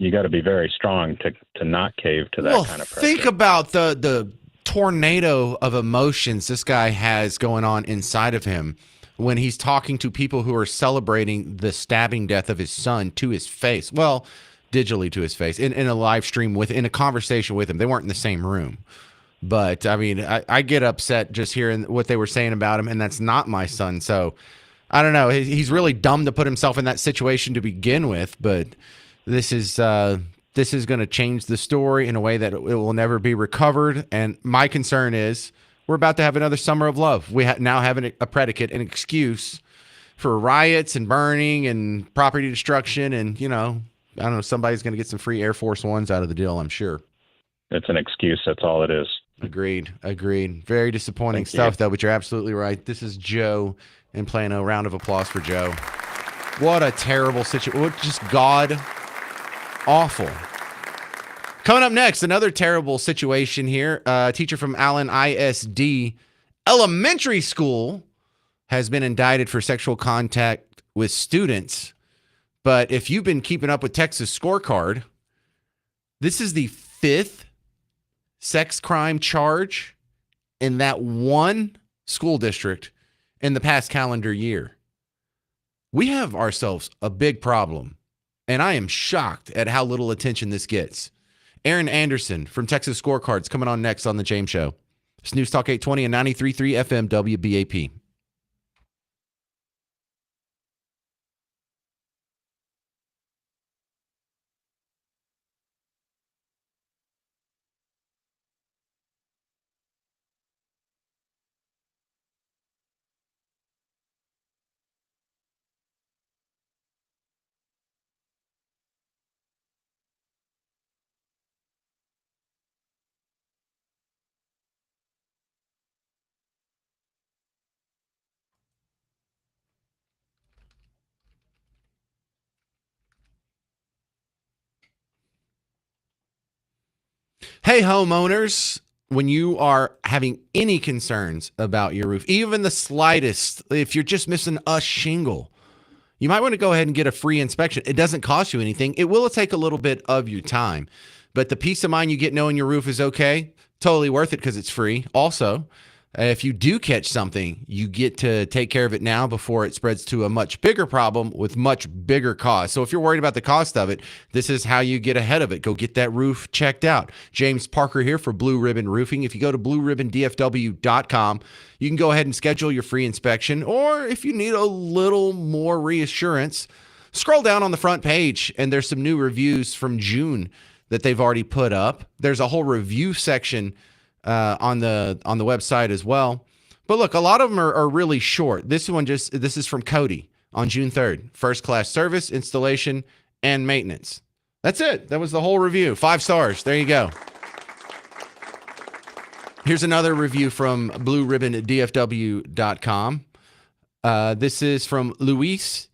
got to be very strong to not cave to that kind of pressure. Think about the tornado of emotions this guy has going on inside of him when he's talking to people who are celebrating the stabbing death of his son to his face. Well, digitally to his face in a live stream in a conversation with him. They weren't in the same room. But I mean, I get upset just hearing what they were saying about him, and that's not my son. So I don't know. He's really dumb to put himself in that situation to begin with, but this is going to change the story in a way that it will never be recovered. And my concern is we're about to have another summer of love. We now have a predicate, an excuse for riots and burning and property destruction. And, you know, I don't know, somebody's going to get some free Air Force Ones out of the deal, I'm sure. It's an excuse. That's all it is. Agreed. Very disappointing Thank stuff, you. though, but you're absolutely right. This is Joe in Plano. Round of applause for Joe. What a terrible situation. Just God awful. Coming up next, another terrible situation here. A teacher from Allen ISD Elementary School has been indicted for sexual contact with students. But if you've been keeping up with Texas Scorecard, this is the 5th sex crime charge in that one school district in the past calendar year. We have ourselves a big problem, and I am shocked at how little attention this gets. Aaron Anderson from Texas Scorecard's coming on next on The James Show. It's News Talk 820 and 93.3 FM WBAP. Hey, homeowners, when you are having any concerns about your roof, even the slightest, if you're just missing a shingle, you might want to go ahead and get a free inspection. It doesn't cost you anything. It will take a little bit of your time, but the peace of mind you get knowing your roof is okay, totally worth it because it's free. Also, if you do catch something, you get to take care of it now before it spreads to a much bigger problem with much bigger cost. So if you're worried about the cost of it, this is how you get ahead of it. Go get that roof checked out. James Parker here for Blue Ribbon Roofing. If you go to blueribbondfw.com, you can go ahead and schedule your free inspection. Or if you need a little more reassurance, scroll down on the front page and there's some new reviews from June that they've already put up. There's a whole review section on the website as well. But look, a lot of them are really short. This is from Cody on June 3rd. First class service, installation, and maintenance. That's it. That was the whole review. 5 stars. There you go. Here's another review from blueribbondfw.com. This is from Luis.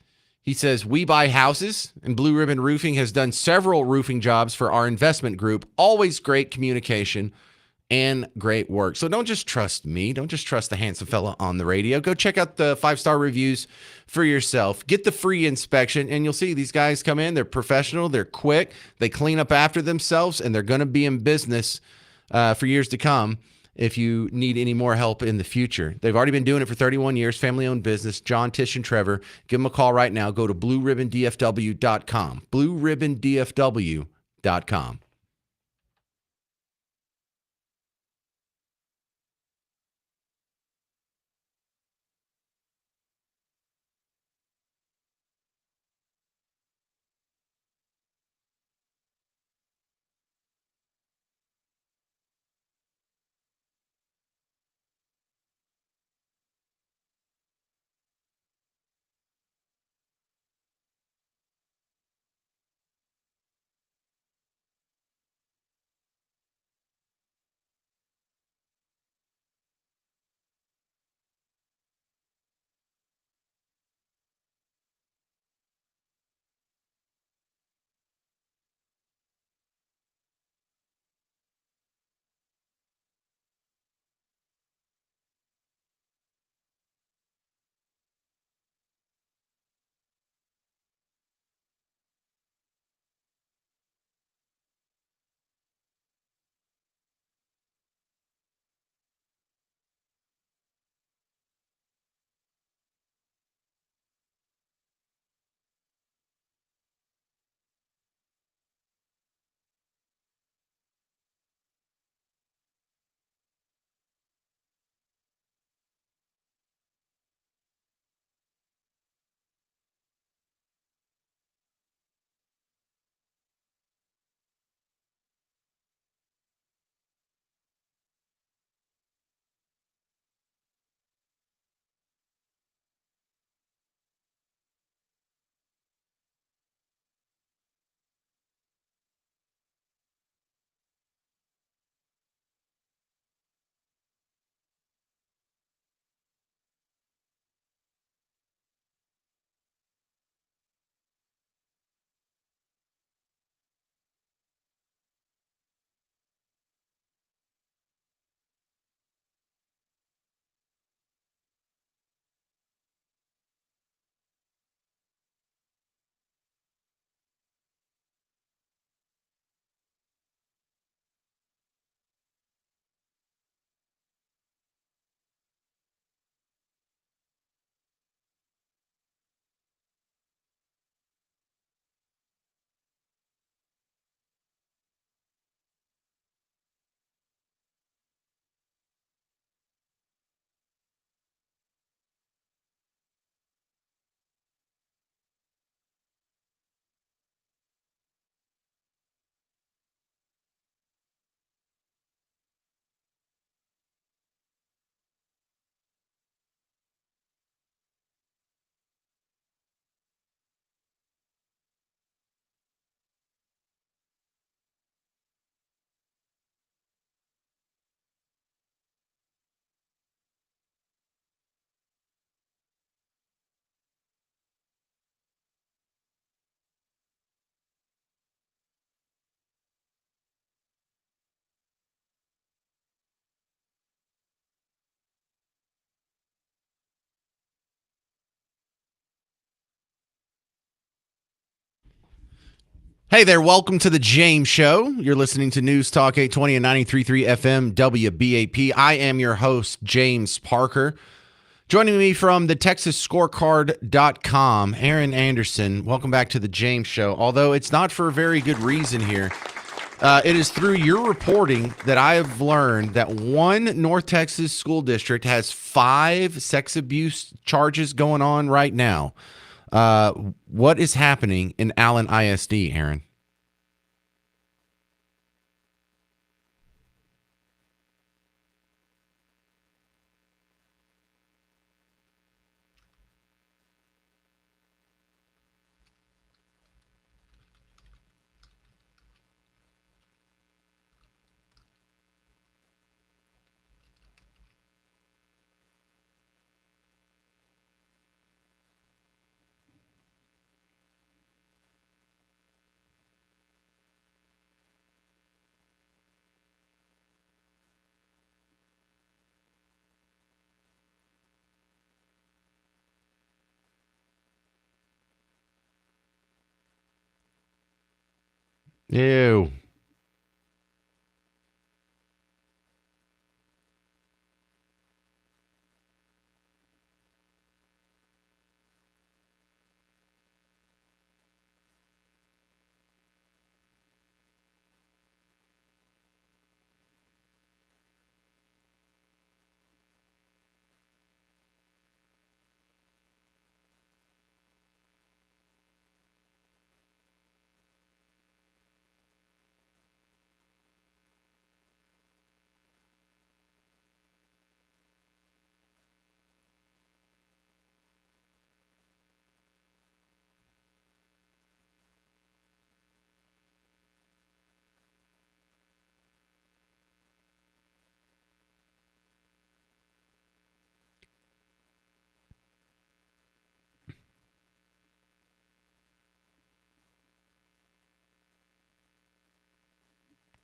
He says, we buy houses, and Blue Ribbon Roofing has done several roofing jobs for our investment group. Always great communication and great work. So don't just trust me. Don't just trust the handsome fella on the radio. Go check out the 5-star reviews for yourself. Get the free inspection, and you'll see these guys come in. They're professional. They're quick. They clean up after themselves, and they're going to be in business for years to come if you need any more help in the future. They've already been doing it for 31 years, family-owned business. John, Tish, and Trevor. Give them a call right now. Go to blueribbondfw.com. blueribbondfw.com. Hey there, welcome to the James Show. You're listening to News Talk 820 and 93.3 FM WBAP. I am your host, James Parker. Joining me from the TexasScorecard.com, Aaron Anderson. Welcome back to the James Show. Although it's not for a very good reason here. It is through your reporting that I have learned that one North Texas school district has 5 sex abuse charges going on right now. What is happening in Allen ISD, Aaron? Ew.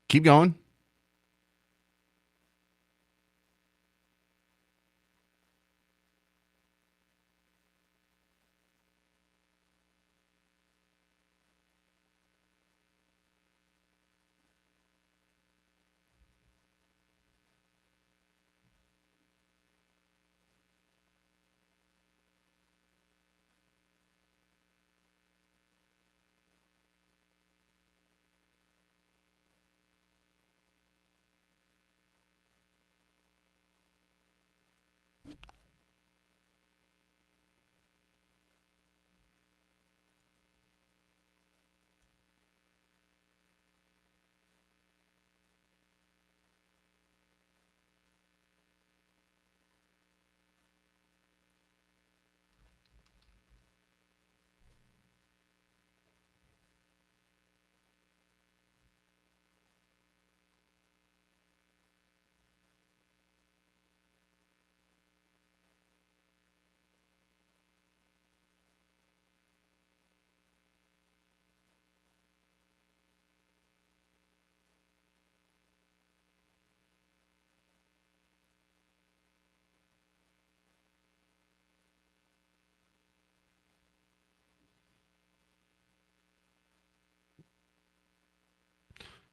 Keep going.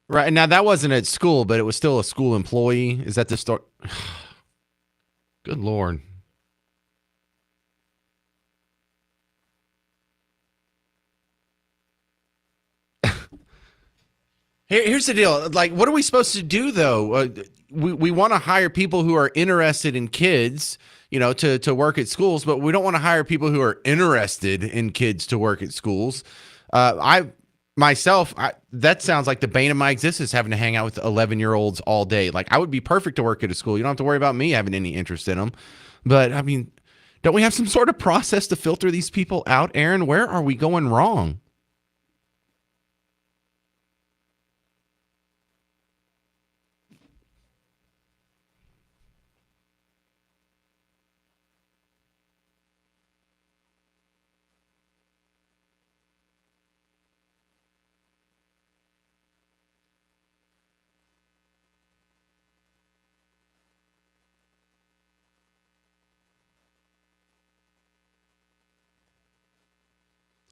Right. Now, that wasn't at school, but it was still a school employee. Is that the story? Good Lord. Here's the deal. Like, what are we supposed to do, though? We want to hire people who are interested in kids, to work at schools, but we don't want to hire people who are interested in kids to work at schools. That sounds like the bane of my existence, having to hang out with 11-year-olds all day. Like, I would be perfect to work at a school. You don't have to worry about me having any interest in them. But, I mean, don't we have some sort of process to filter these people out, Aaron? Where are we going wrong?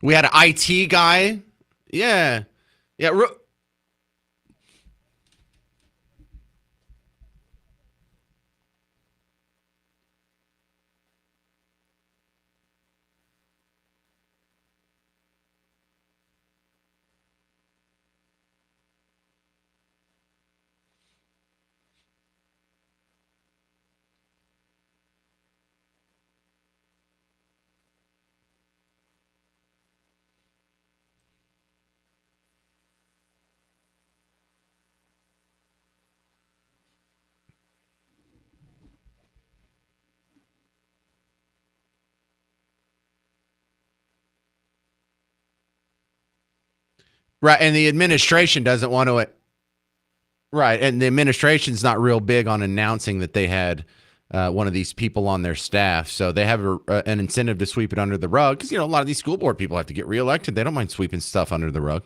We had an IT guy. Yeah. Yeah. Right. And the administration doesn't want to. Right. And the administration's not real big on announcing that they had one of these people on their staff. So they have an incentive to sweep it under the rug because, a lot of these school board people have to get reelected. They don't mind sweeping stuff under the rug.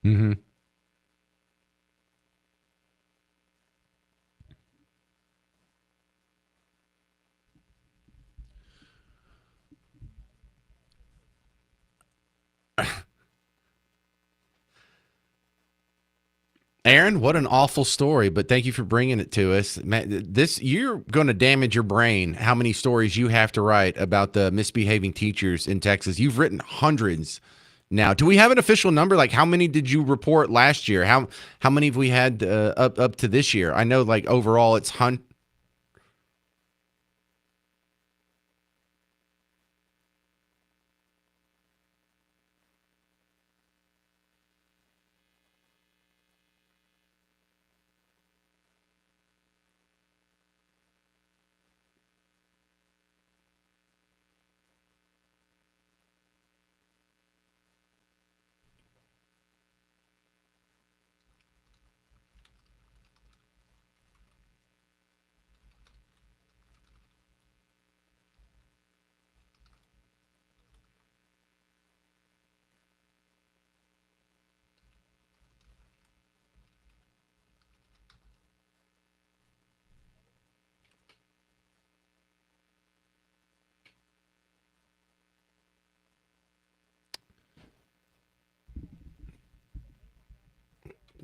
Mm-hmm. Aaron, what an awful story, but thank you for bringing it to us. Man, you're going to damage your brain how many stories you have to write about the misbehaving teachers in Texas. You've written hundreds now. Do we have an official number? Like, how many did you report last year? How many have we had up to this year? I know, like, overall it's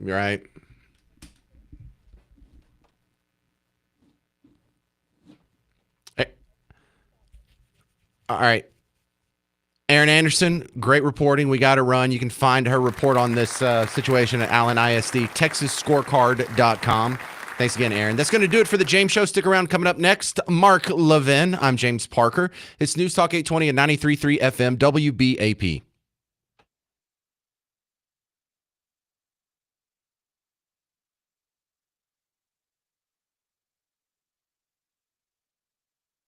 right. All right. Aaron Anderson, great reporting. We got to run. You can find her report on this situation at Allen ISD, TexasScorecard.com. Thanks again, Aaron. That's going to do it for the James Show. Stick around. Coming up next, Mark Levin. I'm James Parker. It's News Talk 820 and 93.3 FM WBAP.